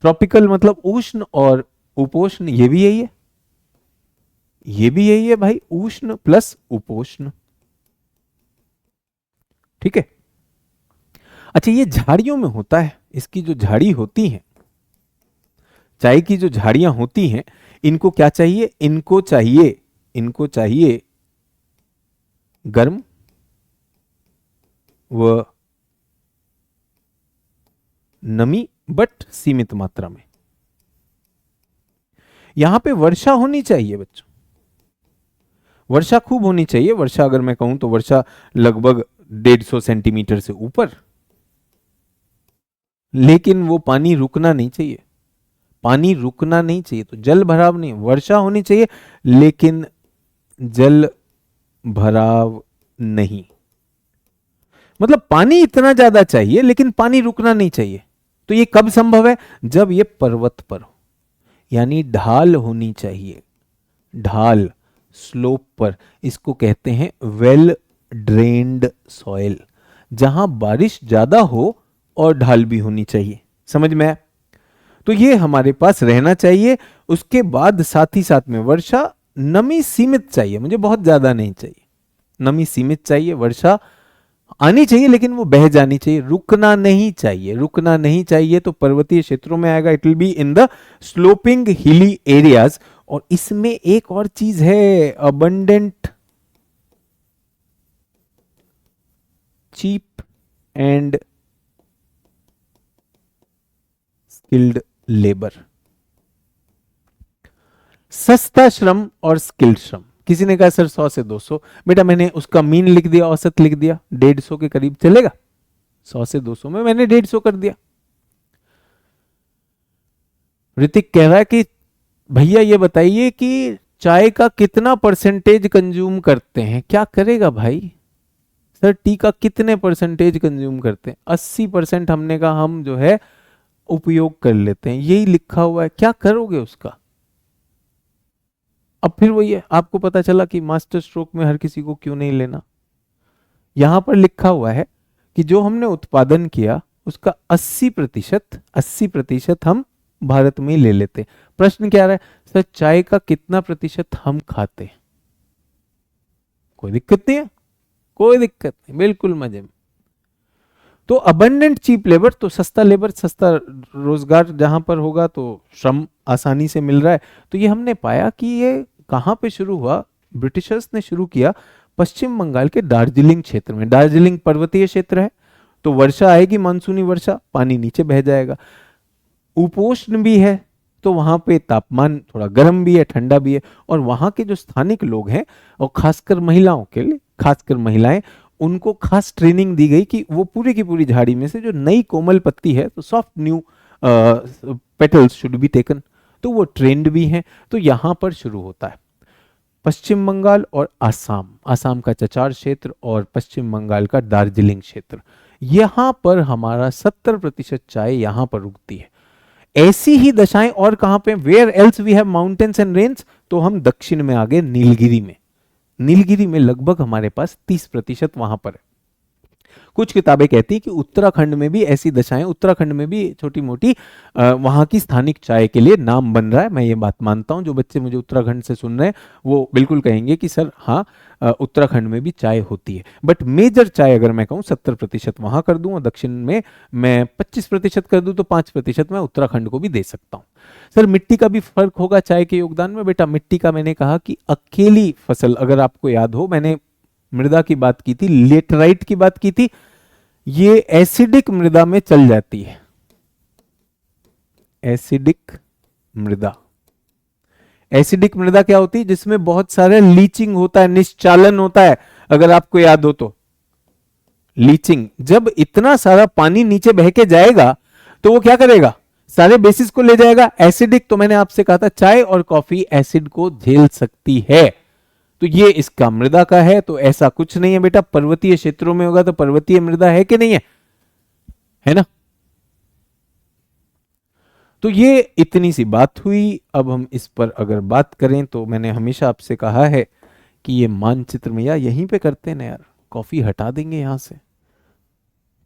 ट्रॉपिकल मतलब उष्ण और उपोष्ण, ये भी यही है, ये भी यही है भाई, उष्ण प्लस उपोष्ण, ठीक है। अच्छा, ये झाड़ियों में होता है, इसकी जो झाड़ी होती है, चाय की जो झाड़ियां होती हैं, इनको क्या चाहिए, इनको चाहिए गर्म व नमी, बट सीमित मात्रा में। यहां पे वर्षा होनी चाहिए बच्चों, वर्षा खूब होनी चाहिए। वर्षा अगर मैं कहूं तो वर्षा लगभग 150 सेंटीमीटर से ऊपर, लेकिन वो पानी रुकना नहीं चाहिए, पानी रुकना नहीं चाहिए। तो जल भराव नहीं, वर्षा होनी चाहिए लेकिन जल भराव नहीं, मतलब पानी इतना ज्यादा चाहिए लेकिन पानी रुकना नहीं चाहिए। तो ये कब संभव है, जब ये पर्वत पर हो, यानी ढाल होनी चाहिए, ढाल स्लोप पर, इसको कहते हैं वेल ड्रेन्ड सॉइल, जहां बारिश ज्यादा हो और ढाल भी होनी चाहिए, समझ में आया। तो ये हमारे पास रहना चाहिए। उसके बाद साथ ही साथ में वर्षा, नमी सीमित चाहिए, मुझे बहुत ज्यादा नहीं चाहिए, नमी सीमित चाहिए, वर्षा आनी चाहिए लेकिन वो बह जानी चाहिए, रुकना नहीं चाहिए, रुकना नहीं चाहिए। तो पर्वतीय क्षेत्रों में आएगा, it will be in the sloping hilly areas. और इसमें एक और चीज है, abundant cheap and skilled labour, सस्ता श्रम और स्किल्ड श्रम। किसी ने कहा सर 100 से 200, बेटा मैंने उसका मीन लिख दिया, औसत लिख दिया, 150 के करीब चलेगा। 100 से 200 में मैंने 150 कर दिया। ऋतिक कह रहा है कि भैया ये बताइए कि चाय का कितना परसेंटेज कंज्यूम करते हैं। क्या करेगा भाई? सर टी का कितने परसेंटेज कंज्यूम करते हैं? 80% हमने कहा हम जो है उपयोग कर लेते हैं, यही लिखा हुआ है। क्या करोगे उसका? अब फिर वही है, आपको पता चला कि मास्टर स्ट्रोक में हर किसी को क्यों नहीं लेना। यहां पर लिखा हुआ है कि जो हमने उत्पादन किया उसका 80% हम भारत में ही ले लेते। प्रश्न क्या रहा है? सर चाय का कितना प्रतिशत हम खाते हैं? कोई दिक्कत नहीं है, कोई दिक्कत नहीं, बिल्कुल मजे में। तो अबंडेंट चीप लेबर, तो सस्ता लेबर, सस्ता रोजगार जहां पर होगा तो श्रम आसानी से मिल रहा है। तो ये हमने पाया कि ये कहां पे शुरू हुआ? ब्रिटिशर्स ने शुरू किया पश्चिम बंगाल के दार्जिलिंग क्षेत्र में। दार्जिलिंग पर्वतीय क्षेत्र है, तो वर्षा आएगी, मानसूनी वर्षा, पानी नीचे बह जाएगा। उपोष्ण भी है, तो वहां पे तापमान थोड़ा गर्म भी है, ठंडा भी है। और वहां के जो स्थानिक लोग हैं, और खासकर महिलाओं के लिए, खासकर महिलाएं, उनको खास ट्रेनिंग दी गई कि वो पूरी की पूरी झाड़ी में से जो नई कोमल पत्ती है, तो soft new petals should be taken, तो वो ट्रेंड भी हैं। तो यहां पर शुरू होता है पश्चिम बंगाल और आसाम, आसाम का चचार क्षेत्र और पश्चिम बंगाल का दार्जिलिंग क्षेत्र, यहां पर हमारा 70% चाय यहां पर उगती है। ऐसी ही दशाएं और कहां पे? Where else we have mountains and rains, तो हम दक्षिण में आगे नीलगिरी में, नीलगिरी में लगभग हमारे पास 30% वहां पर है। कुछ किताबें कहती हैं कि उत्तराखंड में भी ऐसी दशाएं, उत्तराखंड में भी छोटी मोटी वहां की स्थानिक चाय के लिए नाम बन रहा है। मैं ये बात मानता हूं, जो बच्चे मुझे उत्तराखंड से सुन रहे हैं वो बिल्कुल कहेंगे कि सर हाँ, उत्तराखंड में भी चाय होती है। बट मेजर चाय अगर मैं कहूँ 70% वहां कर दूं और दक्षिण में मैं 25% कर दूं, तो 5% मैं उत्तराखंड को भी दे सकता हूँ। सर मिट्टी का भी फर्क होगा चाय के योगदान में? बेटा मिट्टी का मैंने कहा कि अकेली फसल, अगर आपको याद हो मैंने मृदा की बात की थी, लेटराइट की बात की थी, ये एसिडिक मृदा में चल जाती है। एसिडिक मृदा, एसिडिक मृदा क्या होती है? जिसमें बहुत सारे लीचिंग होता है, निश्चालन होता है। अगर आपको याद हो तो लीचिंग, जब इतना सारा पानी नीचे बह के जाएगा तो वो क्या करेगा? सारे बेसिस को ले जाएगा। एसिडिक, तो मैंने आपसे कहा था चाय और कॉफी एसिड को झेल सकती है, तो ये इसका मृदा का है। तो ऐसा कुछ नहीं है बेटा, पर्वतीय क्षेत्रों में होगा तो पर्वतीय मृदा है कि नहीं है? है ना? तो ये इतनी सी बात हुई। अब हम इस पर अगर बात करें तो मैंने हमेशा आपसे कहा है कि ये मानचित्र में या यहीं पे करते हैं ना यार, कॉफी हटा देंगे यहां से,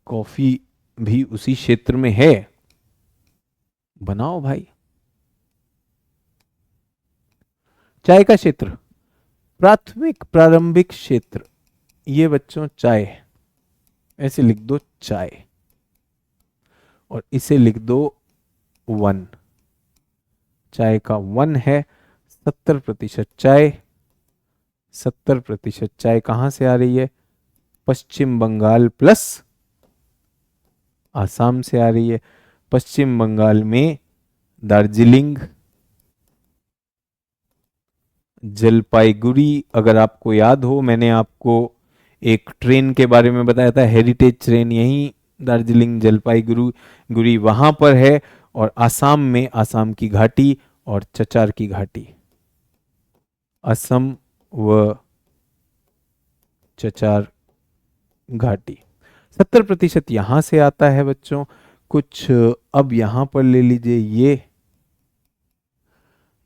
कॉफी भी उसी क्षेत्र में है, बनाओ भाई। चाय का क्षेत्र, प्राथमिक प्रारंभिक क्षेत्र, ये बच्चों चाय, ऐसे लिख दो चाय, और इसे लिख दो 1। चाय का 1 है। 70% चाय, 70% चाय कहां से आ रही है? पश्चिम बंगाल प्लस आसाम से आ रही है। पश्चिम बंगाल में दार्जिलिंग, जलपाईगुड़ी, अगर आपको याद हो मैंने आपको एक ट्रेन के बारे में बताया था, हेरिटेज ट्रेन, यही दार्जिलिंग जलपाईगुड़ी गुड़ी वहां पर है। और आसाम में आसाम की घाटी और चचार की घाटी, असम व चचार घाटी, 70% यहां से आता है बच्चों। कुछ अब यहां पर ले लीजिए,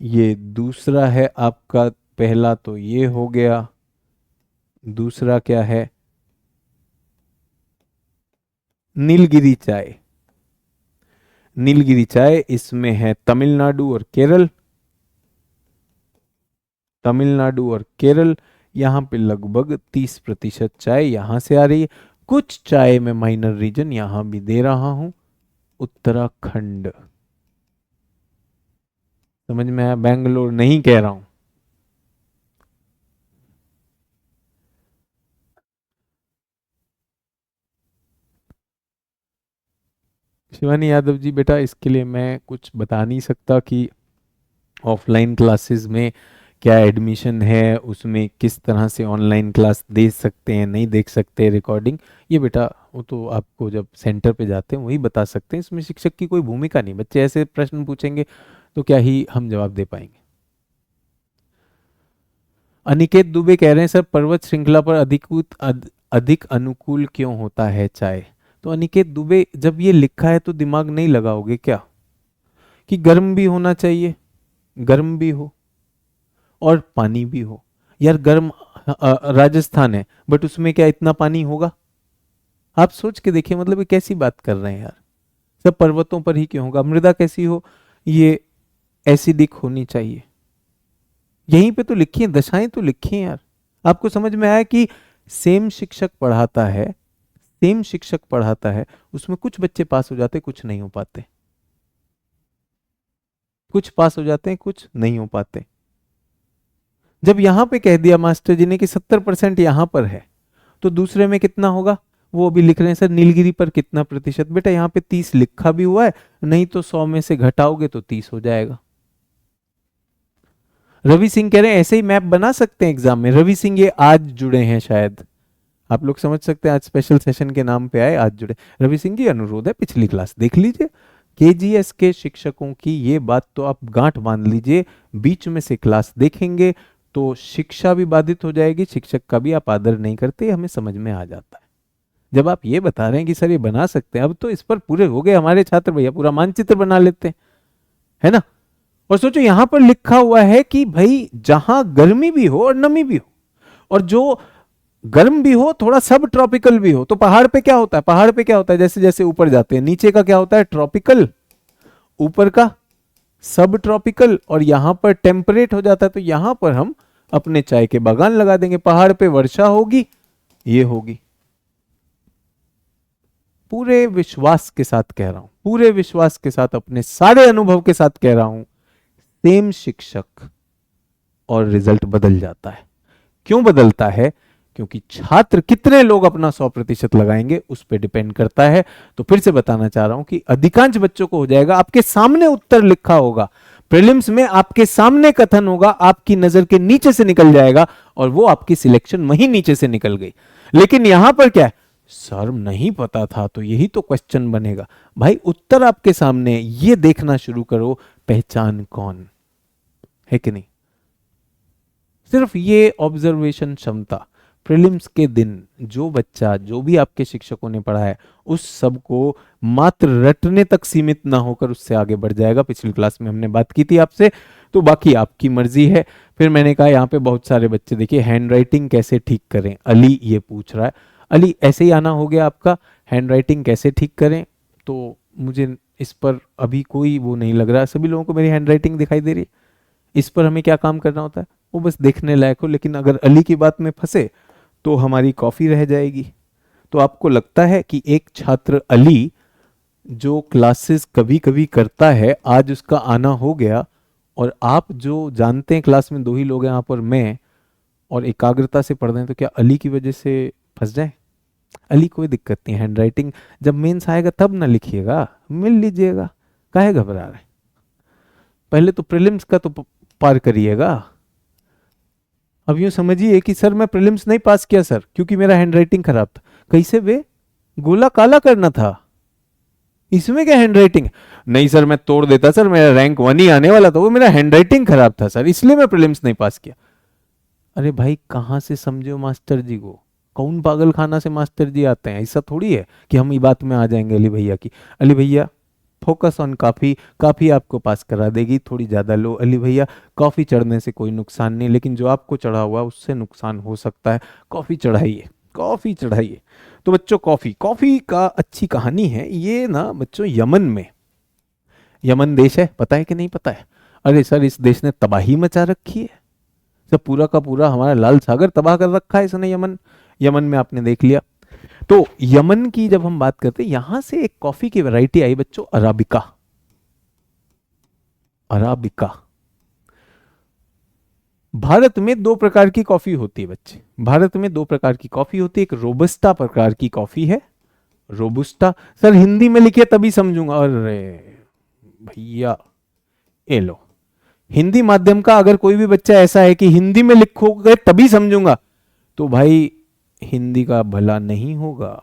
ये दूसरा है आपका, पहला तो ये हो गया, दूसरा क्या है? नीलगिरी चाय, नीलगिरी चाय, इसमें है तमिलनाडु और केरल, तमिलनाडु और केरल, यहाँ पे लगभग 30% चाय यहां से आ रही है। कुछ चाय में माइनर रीजन यहां भी दे रहा हूं, उत्तराखंड, समझ में आया? बेंगलोर नहीं कह रहा हूं। शिवानी यादव जी, बेटा इसके लिए मैं कुछ बता नहीं सकता कि ऑफलाइन क्लासेस में क्या एडमिशन है, उसमें किस तरह से ऑनलाइन क्लास दे सकते हैं नहीं देख सकते रिकॉर्डिंग। ये बेटा वो तो आपको जब सेंटर पे जाते हैं वही बता सकते हैं, इसमें शिक्षक की कोई भूमिका नहीं। बच्चे ऐसे प्रश्न पूछेंगे तो क्या ही हम जवाब दे पाएंगे। अनिकेत दुबे कह रहे हैं सर, पर्वत श्रृंखला पर अधिक अनुकूल क्यों होता है चाय? तो अनिकेत दुबे, जब ये लिखा है तो दिमाग नहीं लगाओगे क्या कि गर्म भी होना चाहिए, गर्म भी हो और पानी भी हो? यार गर्म राजस्थान है, बट उसमें क्या इतना पानी होगा? आप सोच के देखिए, मतलब ये कैसी बात कर रहे हैं यार। सब पर्वतों पर ही क्यों होगा? मृदा कैसी हो? ये एसिडिक होनी चाहिए। यहीं पे तो लिखी है, दशाएं तो लिखी हैं यार। आपको समझ में आया कि सेम शिक्षक पढ़ाता है, सेम शिक्षक पढ़ाता है, उसमें कुछ बच्चे पास हो जाते, कुछ नहीं हो पाते, कुछ पास हो जाते हैं, कुछ नहीं हो पाते। जब यहां पे कह दिया मास्टर जी ने कि 70% यहां पर है, तो दूसरे में कितना होगा? वो अभी लिख रहे हैं सर नीलगिरी पर कितना प्रतिशत। बेटा यहाँ पे 30 लिखा भी हुआ है, नहीं तो 100 में से घटाओगे तो 30 हो जाएगा। रवि सिंह कह रहे हैं ऐसे ही मैप बना सकते हैं एग्जाम में। रवि सिंह ये आज जुड़े हैं शायद, आप लोग समझ सकते हैं आज स्पेशल सेशन के नाम पे आए, आज जुड़े। रवि सिंह जी अनुरोध है पिछली क्लास देख लीजिए। केजीएस के शिक्षकों की ये बात तो आप गांठ बांध लीजिए, बीच में से क्लास देखेंगे तो शिक्षा भी बाधित हो जाएगी, शिक्षक का भी आप आदर नहीं करते, हमें समझ में आ जाता है। जब आप ये बता रहे हैं कि सर ये बना सकते हैं, अब तो इस पर पूरे हो गए हमारे छात्र भैया, पूरा मानचित्र बना लेते हैं, है ना। और सोचो यहां पर लिखा हुआ है कि भाई जहां गर्मी भी हो और नमी भी हो, और जो गर्म भी हो थोड़ा सब ट्रॉपिकल भी हो। तो पहाड़ पे क्या होता है? पहाड़ पे क्या होता है? जैसे जैसे ऊपर जाते हैं नीचे का क्या होता है? ट्रॉपिकल, ऊपर का सब ट्रॉपिकल, और यहां पर टेम्परेट हो जाता है। तो यहां पर हम अपने चाय के बागान लगा देंगे। पहाड़ पे वर्षा होगी, ये होगी। पूरे विश्वास के साथ कह रहा हूं, पूरे विश्वास के साथ, अपने सारे अनुभव के साथ कह रहा हूं, सेम शिक्षक और रिजल्ट बदल जाता है। क्यों बदलता है? क्योंकि छात्र कितने लोग अपना 100% लगाएंगे उस पर डिपेंड करता है। तो फिर से बताना चाह रहा हूं कि अधिकांश बच्चों को हो जाएगा, आपके सामने उत्तर लिखा होगा, प्रीलिम्स में आपके सामने कथन होगा, आपकी नजर के नीचे से निकल जाएगा और वो आपकी सिलेक्शन वहीं नीचे से निकल गई। लेकिन यहां पर क्या है? सर नहीं पता था, तो यही तो क्वेश्चन बनेगा। भाई उत्तर आपके सामने, ये देखना शुरू करो पहचान कौन है कि नहीं। सिर्फ ये ऑब्जर्वेशन क्षमता, प्रीलिम्स के दिन जो बच्चा, जो भी आपके शिक्षकों ने पढ़ा है, उस सब को मात्र रटने तक सीमित ना होकर उससे आगे बढ़ जाएगा। पिछली क्लास में हमने बात की थी आपसे, तो बाकी आपकी मर्जी है। फिर मैंने कहा यहाँ पे बहुत सारे बच्चे, देखिए हैंड राइटिंग कैसे ठीक करें, अली ये पूछ रहा है। अली ऐसे ही आना हो गया आपका, हैंड राइटिंग कैसे ठीक करें, तो मुझे इस पर अभी कोई वो नहीं लग रहा। सभी लोगों को मेरी हैंड राइटिंग दिखाई दे रही है। इस पर हमें क्या काम करना होता है, वो बस देखने लायक हो। लेकिन अगर अली की बात में फंसे तो हमारी कॉफी रह जाएगी। तो आपको लगता है कि एक छात्र अली जो क्लासेस कभी कभी करता है, आज उसका आना हो गया, और आप जो जानते हैं क्लास में दो ही लोग हैं यहाँ पर, मैं और एकाग्रता से पढ़ रहे हैं, तो क्या अली की वजह से फंस जाए? अली कोई दिक्कत नहीं, हैंड राइटिंग जब मेंस आएगा तब ना लिखिएगा, मिल लीजिएगा, काहे घबरा रहे? पहले तो प्रीलिम्स का तो पार करिएगा। अब यूं समझिए कि सर मैं प्रीलिम्स नहीं पास किया सर क्योंकि मेरा हैंडराइटिंग खराब था। कैसे बे? गोला काला करना था, इसमें क्या हैंडराइटिंग? नहीं सर मैं तोड़ देता सर, मेरा रैंक 1 ही आने वाला था, वो मेरा हैंडराइटिंग खराब था सर, इसलिए मैं प्रीलिम्स नहीं पास किया। अरे भाई कहां से समझो मास्टर जी को? कौन पागल खाना से मास्टर जी आते हैं? ऐसा थोड़ी है कि हम ये बात में आ जाएंगे अली भैया की। अली भैया फोकस ऑन काफ़ी, काफ़ी आपको पास करा देगी, थोड़ी ज़्यादा लो। अली भैया कॉफ़ी चढ़ने से कोई नुकसान नहीं, लेकिन जो आपको चढ़ा हुआ उससे नुकसान हो सकता है। कॉफ़ी चढ़ाइए, कॉफ़ी चढ़ाइए। तो बच्चों कॉफ़ी, कॉफ़ी का अच्छी कहानी है ये ना बच्चों। यमन में, यमन देश है, पता है कि नहीं पता है? अरे सर इस देश ने तबाही मचा रखी है, सब पूरा का पूरा हमारा लाल सागर तबाह कर रखा है इसने। यमन, यमन में आपने देख लिया। तो यमन की जब हम बात करते हैं, यहां से एक कॉफी की वैरायटी आई बच्चों, अराबिका। अराबिका। भारत में दो प्रकार की कॉफी होती है बच्चे, भारत में दो प्रकार की कॉफी होती है। एक रोबस्टा प्रकार की कॉफी है, रोबुस्टा सर हिंदी में लिखिए तभी समझूंगा। अरे भैया ये लो, हिंदी माध्यम का अगर कोई भी बच्चा ऐसा है कि हिंदी में लिखोगे तभी समझूंगा, तो भाई हिंदी का भला नहीं होगा।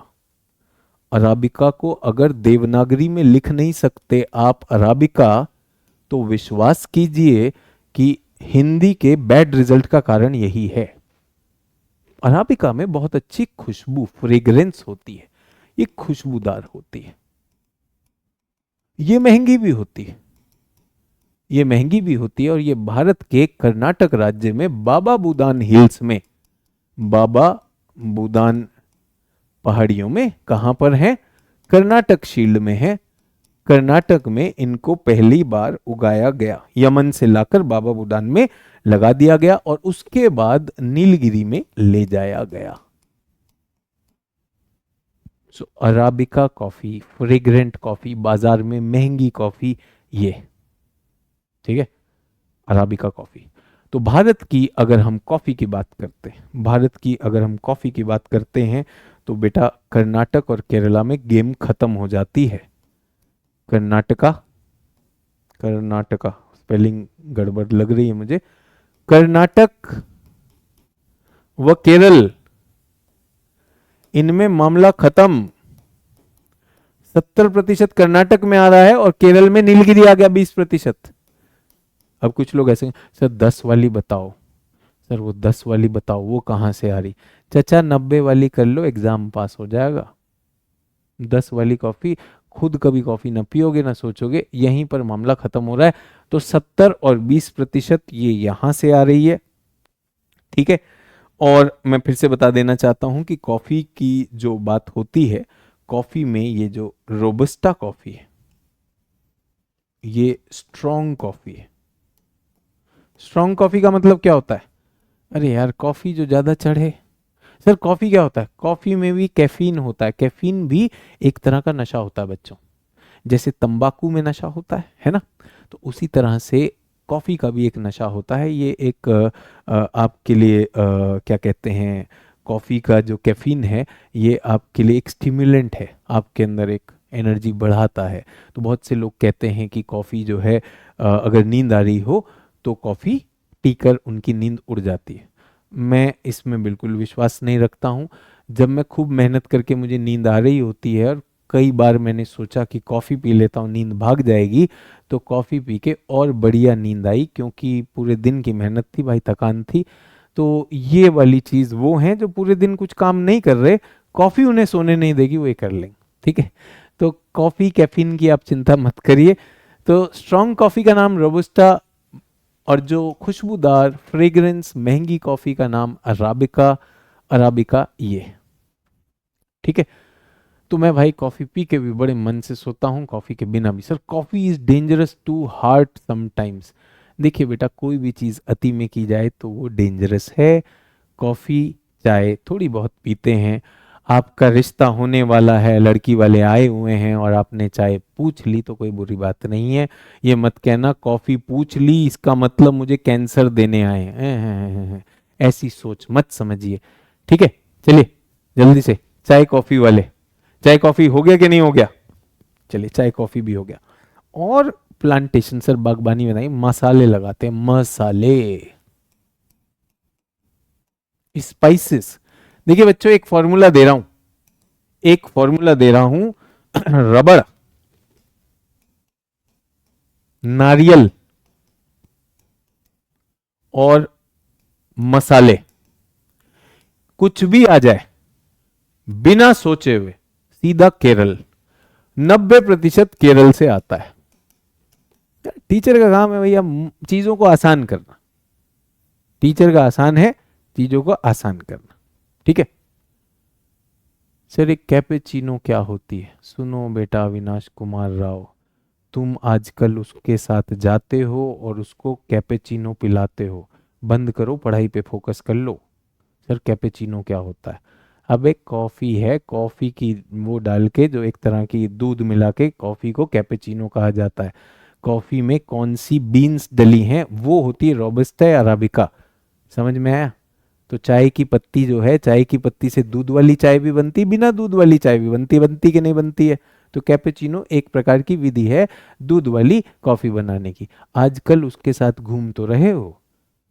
अराबिका को अगर देवनागरी में लिख नहीं सकते आप अराबिका, तो विश्वास कीजिए कि हिंदी के बैड रिजल्ट का कारण यही है। अराबिका में बहुत अच्छी खुशबू फ्रेग्रेंस होती है, ये खुशबूदार होती है, ये महंगी भी होती है, ये महंगी भी होती है। और ये भारत के कर्नाटक राज्य में बाबा बुदान हिल्स में, बाबा बुदान पहाड़ियों में, कहां पर है? कर्नाटक शील्ड में है। कर्नाटक में इनको पहली बार उगाया गया, यमन से लाकर बाबा बुदान में लगा दिया गया और उसके बाद नीलगिरी में ले जाया गया। सो अराबिका कॉफी, फ्रेग्रेंट कॉफी, बाजार में महंगी कॉफी, ये ठीक है अराबिका कॉफी। तो भारत की अगर हम कॉफी की बात करते हैं, भारत की अगर हम कॉफी की बात करते हैं, तो बेटा कर्नाटक और केरला में गेम खत्म हो जाती है। कर्नाटका, कर्नाटका स्पेलिंग गड़बड़ लग रही है मुझे, कर्नाटक व केरल, इनमें मामला खत्म। 70% कर्नाटक में आ रहा है और केरल में नीलगिरी आ गया 20%। अब कुछ लोग ऐसे, सर 10 वाली बताओ, सर वो 10 वाली बताओ, वो कहां से आ रही? चाचा 90 वाली कर लो, एग्जाम पास हो जाएगा। 10 वाली कॉफी, खुद कभी कॉफी ना पियोगे ना सोचोगे, यहीं पर मामला खत्म हो रहा है। तो 70 और 20% ये यहां से आ रही है, ठीक है। और मैं फिर से बता देना चाहता हूं कि कॉफी की जो बात होती है, कॉफी में ये जो रोबस्टा कॉफी है, ये स्ट्रॉन्ग कॉफी है। स्ट्रॉन्ग कॉफी का मतलब क्या होता है? अरे यार कॉफी जो ज्यादा चढ़े, सर कॉफी क्या होता है? कॉफी में भी कैफीन होता है, कैफीन भी एक तरह का नशा होता है बच्चों, जैसे तंबाकू में नशा होता है ना? तो उसी तरह से कॉफी का भी एक नशा होता है। ये एक आपके लिए क्या कहते हैं, कॉफी का जो कैफीन है ये आपके लिए एक स्टिमुलेंट है, आपके अंदर एक एनर्जी बढ़ाता है। तो बहुत से लोग कहते हैं कि कॉफी जो है अगर नींद आ रही हो तो कॉफी पीकर उनकी नींद उड़ जाती है। मैं इसमें बिल्कुल विश्वास नहीं रखता हूँ। जब मैं खूब मेहनत करके मुझे नींद आ रही होती है और कई बार मैंने सोचा कि कॉफ़ी पी लेता हूँ नींद भाग जाएगी, तो कॉफ़ी पी के और बढ़िया नींद आई, क्योंकि पूरे दिन की मेहनत थी भाई, थकान थी। तो ये वाली चीज़ वो हैं जो पूरे दिन कुछ काम नहीं कर रहे, कॉफ़ी उन्हें सोने नहीं देगी, वो ये कर लेंगे, ठीक है। तो कॉफ़ी कैफीन की आप चिंता मत करिए। तो स्ट्रॉन्ग कॉफ़ी का नाम रोबस्टा, और जो खुशबूदार फ्रेग्रेंस महंगी कॉफ़ी का नाम अराबिका, अराबिका ये, ठीक है। तो मैं भाई कॉफ़ी पी के भी बड़े मन से सोता हूँ, कॉफ़ी के बिना भी। Sir coffee is dangerous to heart sometimes. देखिए बेटा कोई भी चीज़ अति में की जाए तो वो डेंजरस है। कॉफ़ी चाय थोड़ी बहुत पीते हैं, आपका रिश्ता होने वाला है, लड़की वाले आए हुए हैं और आपने चाय पूछ ली तो कोई बुरी बात नहीं है। ये मत कहना कॉफ़ी पूछ ली इसका मतलब मुझे कैंसर देने आए हैं, ऐसी सोच मत समझिए, ठीक है। चलिए जल्दी से चाय कॉफ़ी वाले, चाय कॉफ़ी हो गया कि नहीं हो गया? चलिए चाय कॉफ़ी भी हो गया। और प्लांटेशन सर बागबानी बताइए, मसाले लगाते हैं, मसाले स्पाइसेस। देखिए बच्चों एक फॉर्मूला दे रहा हूं, एक फॉर्मूला दे रहा हूं रबड़, नारियल और मसाले, कुछ भी आ जाए बिना सोचे हुए सीधा केरल, 90% केरल से आता है। टीचर का काम है भैया चीजों को आसान करना, टीचर का आसान है चीजों को आसान करना, ठीक है। सर एक कैपेचिनो क्या होती है? सुनो बेटा अविनाश कुमार राव, तुम आजकल उसके साथ जाते हो और उसको कैपेचिनो पिलाते हो, बंद करो पढ़ाई पे फोकस कर लो। सर कैपेचिनो क्या होता है? अब एक कॉफ़ी है, कॉफ़ी की वो डाल के जो एक तरह की दूध मिला के कॉफ़ी को कैपेचिनो कहा जाता है। कॉफ़ी में कौन सी बीन्स डली हैं? वो होती है रोबस्टा या अराबिका। समझ में आया? तो चाय की पत्ती जो है, चाय की पत्ती से दूध वाली चाय भी बनती, बिना दूध वाली चाय भी बनती, बनती कि नहीं बनती है। तो कैपेचिनो एक प्रकार की विधि है दूध वाली कॉफी बनाने की। आजकल उसके साथ घूम तो रहे हो,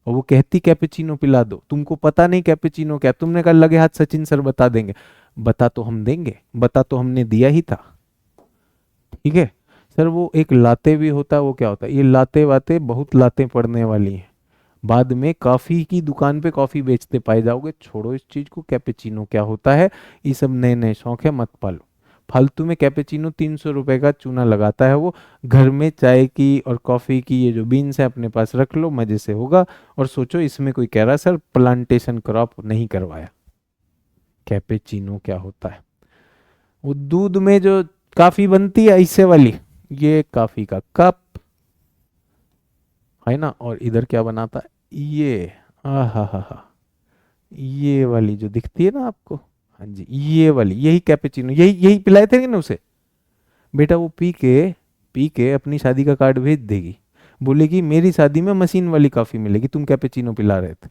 और वो कहती कैपेचिनो पिला दो, तुमको पता नहीं कैपेचिनो क्या, तुमने कहा लगे हाथ सचिन सर बता देंगे। बता तो हम देंगे, बता तो हमने दिया ही था, ठीक है। सर वो एक लाते भी होता है, वो क्या होता है, ये लाते वाते बहुत लातें पड़ने वाली हैं, बाद में कॉफी की दुकान पे कॉफी बेचते पाए जाओगे। छोड़ो इस चीज को, कैपेचिनो क्या होता है, ये सब नए नए शौक है, मत पालो फालतू में। कैपेचिनो 300 रुपए का चूना लगाता है वो, घर में चाय की और कॉफी की ये जो बीन्स है अपने पास रख लो, मजे से होगा। और सोचो इसमें कोई कह रहा सर प्लांटेशन क्रॉप नहीं करवाया। कैपेचिनो क्या होता है, वो दूध में जो कॉफी बनती है ऐसे वाली, ये कॉफी का कप है ना, और इधर क्या बनाता है ये, आ हा, ये वाली जो दिखती है ना आपको, हाँ जी ये वाली, यही कैपेचिनो, यही यही पिलाए थे ना उसे। बेटा वो पी के अपनी शादी का कार्ड भेज देगी, बोलेगी मेरी शादी में मशीन वाली कॉफी मिलेगी, तुम कैपेचिनो पिला रहे थे।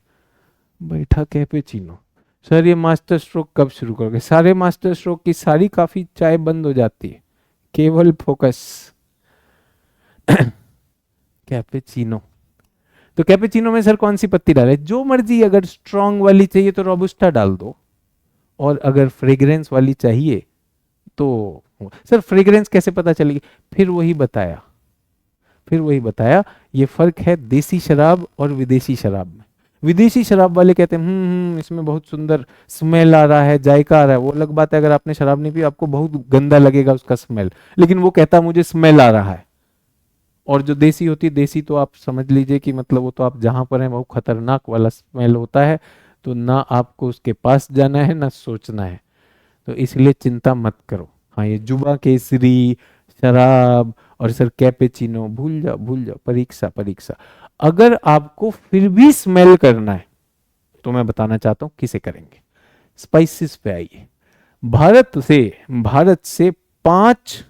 बैठा कैपेचिनो। सर ये मास्टर स्ट्रोक कब शुरू करोगे, सारे मास्टर स्ट्रोक की सारी कॉफी चाय बंद हो जाती है, केवल फोकस कैपेचिनो। तो कैपेचिनो में सर कौन सी पत्ती डाले, जो मर्जी, अगर स्ट्रांग वाली चाहिए तो रोबस्टा डाल दो, और अगर फ्रेग्रेंस वाली चाहिए तो सर फ्रेग्रेंस कैसे पता चलेगी, फिर वही बताया ये फर्क है देसी शराब और विदेशी शराब में। विदेशी शराब वाले कहते हैं इसमें बहुत सुंदर स्मेल आ रहा है, जायका आ रहा है, वो अलग बात है, अगर आपने शराब नहीं पी आपको बहुत गंदा लगेगा उसका स्मेल, लेकिन वो कहता मुझे स्मेल आ रहा है। और जो देसी होती है, देसी तो आप समझ लीजिए कि मतलब वो तो आप जहां पर हैं बहुत खतरनाक वाला स्मेल होता है, तो ना आपको उसके पास जाना है ना सोचना है, तो इसलिए चिंता मत करो। हाँ ये जुबा केसरी, शराब और सर कैपेचिनो भूल जाओ, परीक्षा परीक्षा। अगर आपको फिर भी स्मेल करना है तो मैं बताना चाहता हूं किसे करेंगे। स्पाइसेस पे आइए। भारत से 5,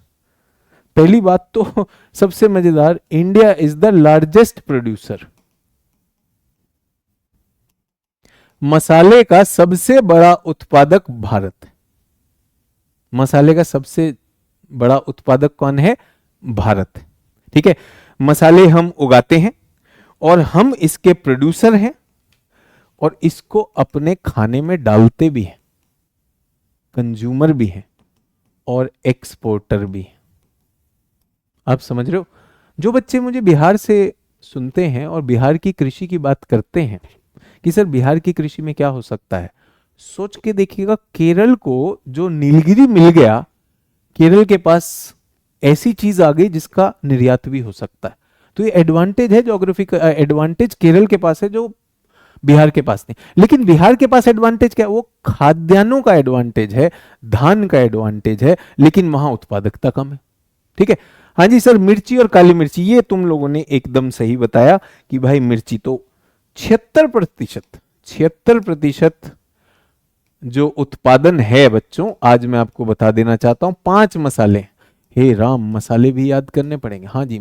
पहली बात तो सबसे मजेदार, India is the largest producer, मसाले का सबसे बड़ा उत्पादक भारत है। मसाले का सबसे बड़ा उत्पादक कौन है, भारत। ठीक है, मसाले हम उगाते हैं और हम इसके प्रोड्यूसर हैं, और इसको अपने खाने में डालते भी हैं, कंज्यूमर भी हैं और एक्सपोर्टर भी हैं। आप समझ रहे हो। जो बच्चे मुझे बिहार से सुनते हैं और बिहार की कृषि की बात करते हैं कि सर बिहार की कृषि में क्या हो सकता है, सोच के देखिएगा, केरल को जो नीलगिरी मिल गया, केरल के पास ऐसी चीज आ गई जिसका निर्यात भी हो सकता है। तो ये एडवांटेज है, ज्योग्राफिक एडवांटेज केरल के पास है जो बिहार के पास नहीं। लेकिन बिहार के पास एडवांटेज क्या है, वो खाद्यान्नों का एडवांटेज है, धान का एडवांटेज है, लेकिन वहां उत्पादकता कम है। ठीक है। हाँ जी सर, मिर्ची और काली मिर्ची, ये तुम लोगों ने एकदम सही बताया कि भाई मिर्ची तो 76% जो उत्पादन है बच्चों, आज मैं आपको बता देना चाहता हूं 5 मसाले। हे राम, मसाले भी याद करने पड़ेंगे। हाँ जी,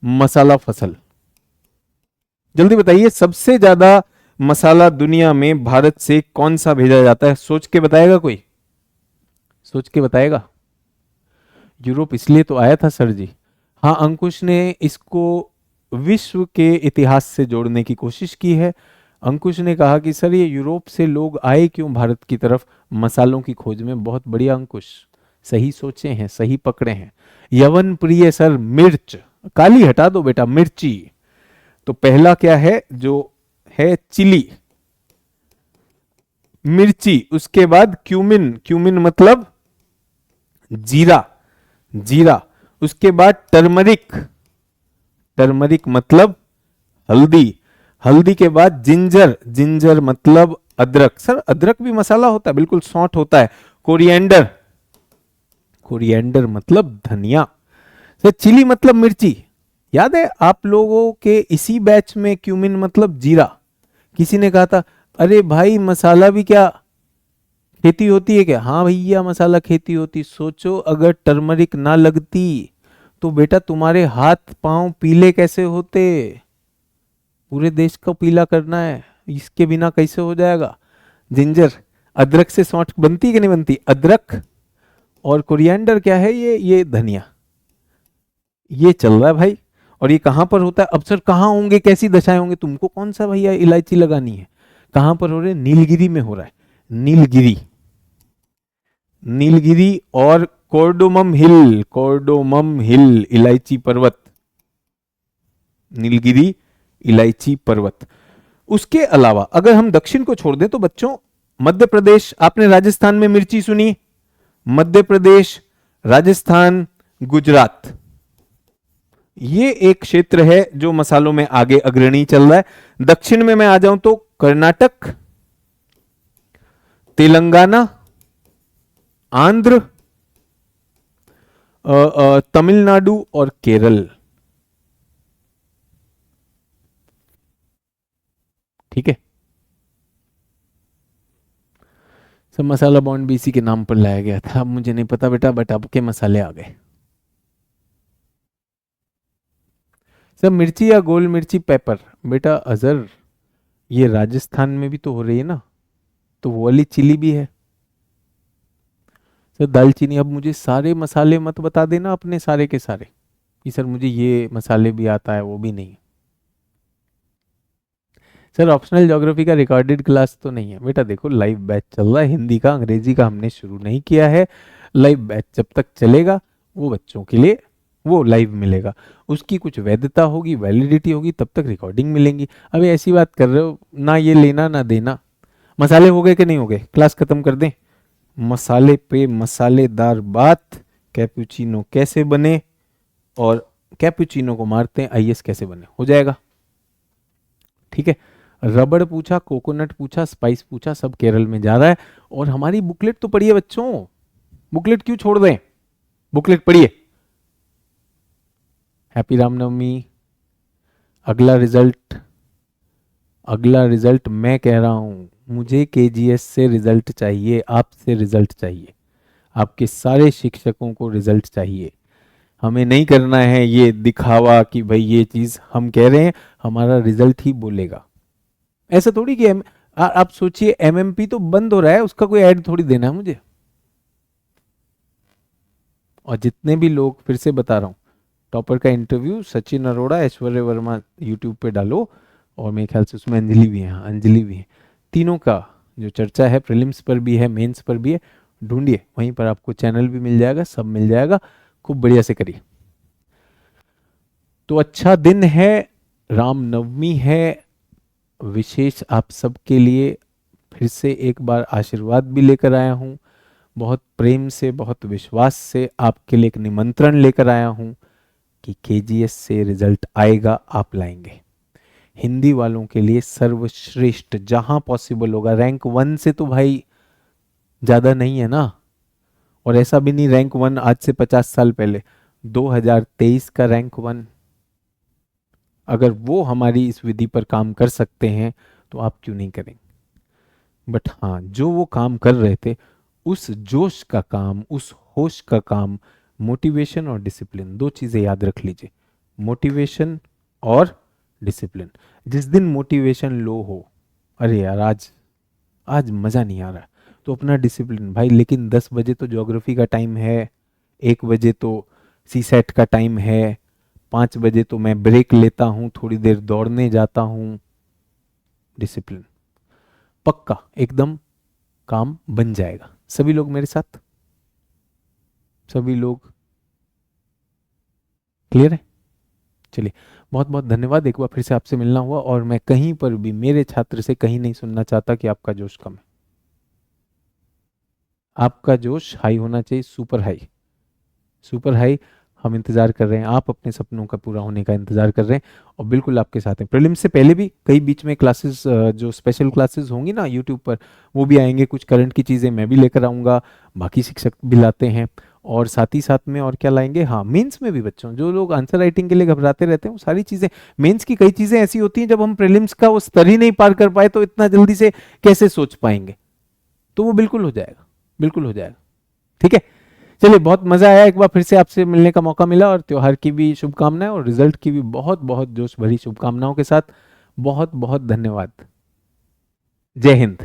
मसाला फसल। जल्दी बताइए, सबसे ज्यादा मसाला दुनिया में भारत से कौन सा भेजा जाता है, सोच के बताएगा कोई, सोच के बताएगा। यूरोप इसलिए तो आया था सर जी। हाँ, अंकुश ने इसको विश्व के इतिहास से जोड़ने की कोशिश की है। अंकुश ने कहा कि सर ये यूरोप से लोग आए क्यों भारत की तरफ मसालों की खोज में। बहुत बढ़िया अंकुश, सही सोचे हैं, सही पकड़े हैं। यवन प्रिय सर, मिर्च, काली हटा दो बेटा, मिर्ची। तो पहला क्या है, जो है चिली, मिर्ची। उसके बाद क्यूमिन, क्यूमिन मतलब जीरा, जीरा। उसके बाद टर्मरिक, टर्मरिक मतलब हल्दी, हल्दी के बाद जिंजर, जिंजर मतलब अदरक। सर अदरक भी मसाला होता है, बिल्कुल सौंठ होता है। कोरिएंडर, कोरिएंडर मतलब धनिया। सर चिली मतलब मिर्ची। याद है आप लोगों के इसी बैच में क्यूमिन मतलब जीरा। किसी ने कहा था अरे भाई मसाला भी क्या खेती होती है क्या। हाँ भैया मसाला खेती होती। सोचो अगर टर्मरिक ना लगती तो बेटा तुम्हारे हाथ पांव पीले कैसे होते। पूरे देश को पीला करना है, इसके बिना कैसे हो जाएगा? जिंजर, अदरक से सौंठ बनती कि नहीं बनती? अदरक और कोरिएंडर क्या है? ये धनिया, ये चल रहा है भाई। और ये कहां पर होता है? अब सर कहां होंगे, कैसी दशाएं होंगे? तुमको कौन सा भैया इलायची लगानी है? कहां पर हो रहे? नीलगिरी में हो रहा है। नीलगिरी, नीलगिरी और कोर्डोमम हिल, कोर्डोमम हिल इलायची पर्वत, नीलगिरी इलायची पर्वत। उसके अलावा अगर हम दक्षिण को छोड़ दें तो बच्चों, मध्य प्रदेश, आपने राजस्थान में मिर्ची सुनी? मध्य प्रदेश, राजस्थान, गुजरात, ये एक क्षेत्र है जो मसालों में आगे अग्रणी चल रहा है। दक्षिण में मैं आ जाऊं तो कर्नाटक, तेलंगाना, आंध्र, तमिलनाडु और केरल। ठीक है, सब मसाला बॉन्ड भी इसी के नाम पर लाया गया था। अब मुझे नहीं पता बेटा, बट आपके मसाले आ गए। सब मिर्ची या गोल मिर्ची पेपर, बेटा अजहर ये राजस्थान में भी तो हो रही है ना, तो वो वाली चिली भी है। सर दालचीनी, अब मुझे सारे मसाले मत बता देना अपने सारे के सारे कि सर मुझे ये मसाले भी आता है, वो भी नहीं। सर ऑप्शनल ज्योग्राफी का रिकॉर्डेड क्लास तो नहीं है बेटा। देखो लाइव बैच चल रहा है, हिंदी का अंग्रेजी का हमने शुरू नहीं किया है। लाइव बैच जब तक चलेगा वो बच्चों के लिए वो लाइव मिलेगा, उसकी कुछ वैधता होगी, वैलिडिटी होगी, तब तक रिकॉर्डिंग मिलेंगी। अभी ऐसी बात कर रहे हो ना, ये लेना ना देना। मसाले हो गए कि नहीं हो गए? क्लास खत्म कर दें? मसाले पे मसालेदार बात, कैपुचिनो कैसे बने और कैपुचिनो को मारते हैं आईएएस कैसे बने, हो जाएगा। ठीक है, रबड़ पूछा, कोकोनट पूछा, स्पाइस पूछा, सब केरल में जा रहा है। और हमारी बुकलेट तो पढ़िए बच्चों, बुकलेट क्यों छोड़ दें? बुकलेट पढ़िए। हैप्पी रामनवमी। अगला रिजल्ट, अगला रिजल्ट मैं कह रहा हूं, मुझे केजीएस से रिजल्ट चाहिए, आपसे रिजल्ट चाहिए, आपके सारे शिक्षकों को रिजल्ट चाहिए। हमें नहीं करना है ये दिखावा कि भाई ये चीज हम कह रहे हैं, हमारा रिजल्ट ही बोलेगा। ऐसा थोड़ी कि आप सोचिए एमएमपी तो बंद हो रहा है, उसका कोई ऐड थोड़ी देना है मुझे। और जितने भी लोग, फिर से बता रहा हूं, टॉपर का इंटरव्यू सचिन अरोड़ा, ऐश्वर्य वर्मा यूट्यूब पे डालो, और मेरे ख्याल से उसमें अंजलि भी है, हाँ अंजलि भी है। तीनों का जो चर्चा है, प्रीलिम्स पर भी है, मेंस पर भी है, ढूंढिए वहीं पर, आपको चैनल भी मिल जाएगा, सब मिल जाएगा। खूब बढ़िया से करिए। तो अच्छा दिन है, रामनवमी है, विशेष आप सबके लिए फिर से एक बार आशीर्वाद भी लेकर आया हूं, बहुत प्रेम से, बहुत विश्वास से आपके लिए एक निमंत्रण लेकर आया हूं कि केजीएस से रिजल्ट आएगा, आप लाएंगे। हिंदी वालों के लिए सर्वश्रेष्ठ जहां पॉसिबल होगा। रैंक 1 से तो भाई ज्यादा नहीं है ना, और ऐसा भी नहीं रैंक 1 आज से 50 साल पहले, 2023 का रैंक 1, अगर वो हमारी इस विधि पर काम कर सकते हैं तो आप क्यों नहीं करेंगे? बट हाँ, जो वो काम कर रहे थे, उस जोश का काम, उस होश का काम, मोटिवेशन और डिसिप्लिन, दो चीजें याद रख लीजिए, मोटिवेशन और डिसिप्लिन। जिस दिन मोटिवेशन लो हो, अरे यार आज आज मजा नहीं आ रहा, तो अपना डिसिप्लिन भाई, लेकिन 10 बजे तो ज्योग्राफी का टाइम है, 1 बजे तो सी सेट का टाइम है, 5 बजे तो मैं ब्रेक लेता हूं, थोड़ी देर दौड़ने जाता हूं। डिसिप्लिन पक्का एकदम काम बन जाएगा। सभी लोग मेरे साथ, सभी लोग क्लियर है? चलिए, बहुत बहुत धन्यवाद। एक बार फिर से आपसे मिलना हुआ, और मैं कहीं पर भी मेरे छात्र से कहीं नहीं सुनना चाहता कि आपका जोश कम है। आपका जोश हाई होना चाहिए, सुपर हाई, सुपर हाई। हम इंतजार कर रहे हैं, आप अपने सपनों का पूरा होने का इंतजार कर रहे हैं, और बिल्कुल आपके साथ हैं। प्रीलिम्स से पहले भी कई बीच में क्लासेस, जो स्पेशल क्लासेस होंगी ना यूट्यूब पर, वो भी आएंगे। कुछ करंट की चीज़ें मैं भी लेकर आऊँगा, बाकी शिक्षक भी लाते हैं, और साथ ही साथ में और क्या लाएंगे, हाँ मेंस में भी बच्चों, जो लोग आंसर राइटिंग के लिए घबराते रहते हैं, वो सारी चीज़ें, मेंस की कई चीज़ें ऐसी होती हैं जब हम प्रीलिम्स का वो स्तर ही नहीं पार कर पाए तो इतना जल्दी से कैसे सोच पाएंगे, तो वो बिल्कुल हो जाएगा, बिल्कुल हो जाएगा। ठीक है, चलिए, बहुत मजा आया, एक बार फिर से आपसे मिलने का मौका मिला, और त्योहार की भी शुभकामनाएं और रिजल्ट की भी बहुत बहुत जोश भरी शुभकामनाओं के साथ बहुत बहुत धन्यवाद। जय हिंद।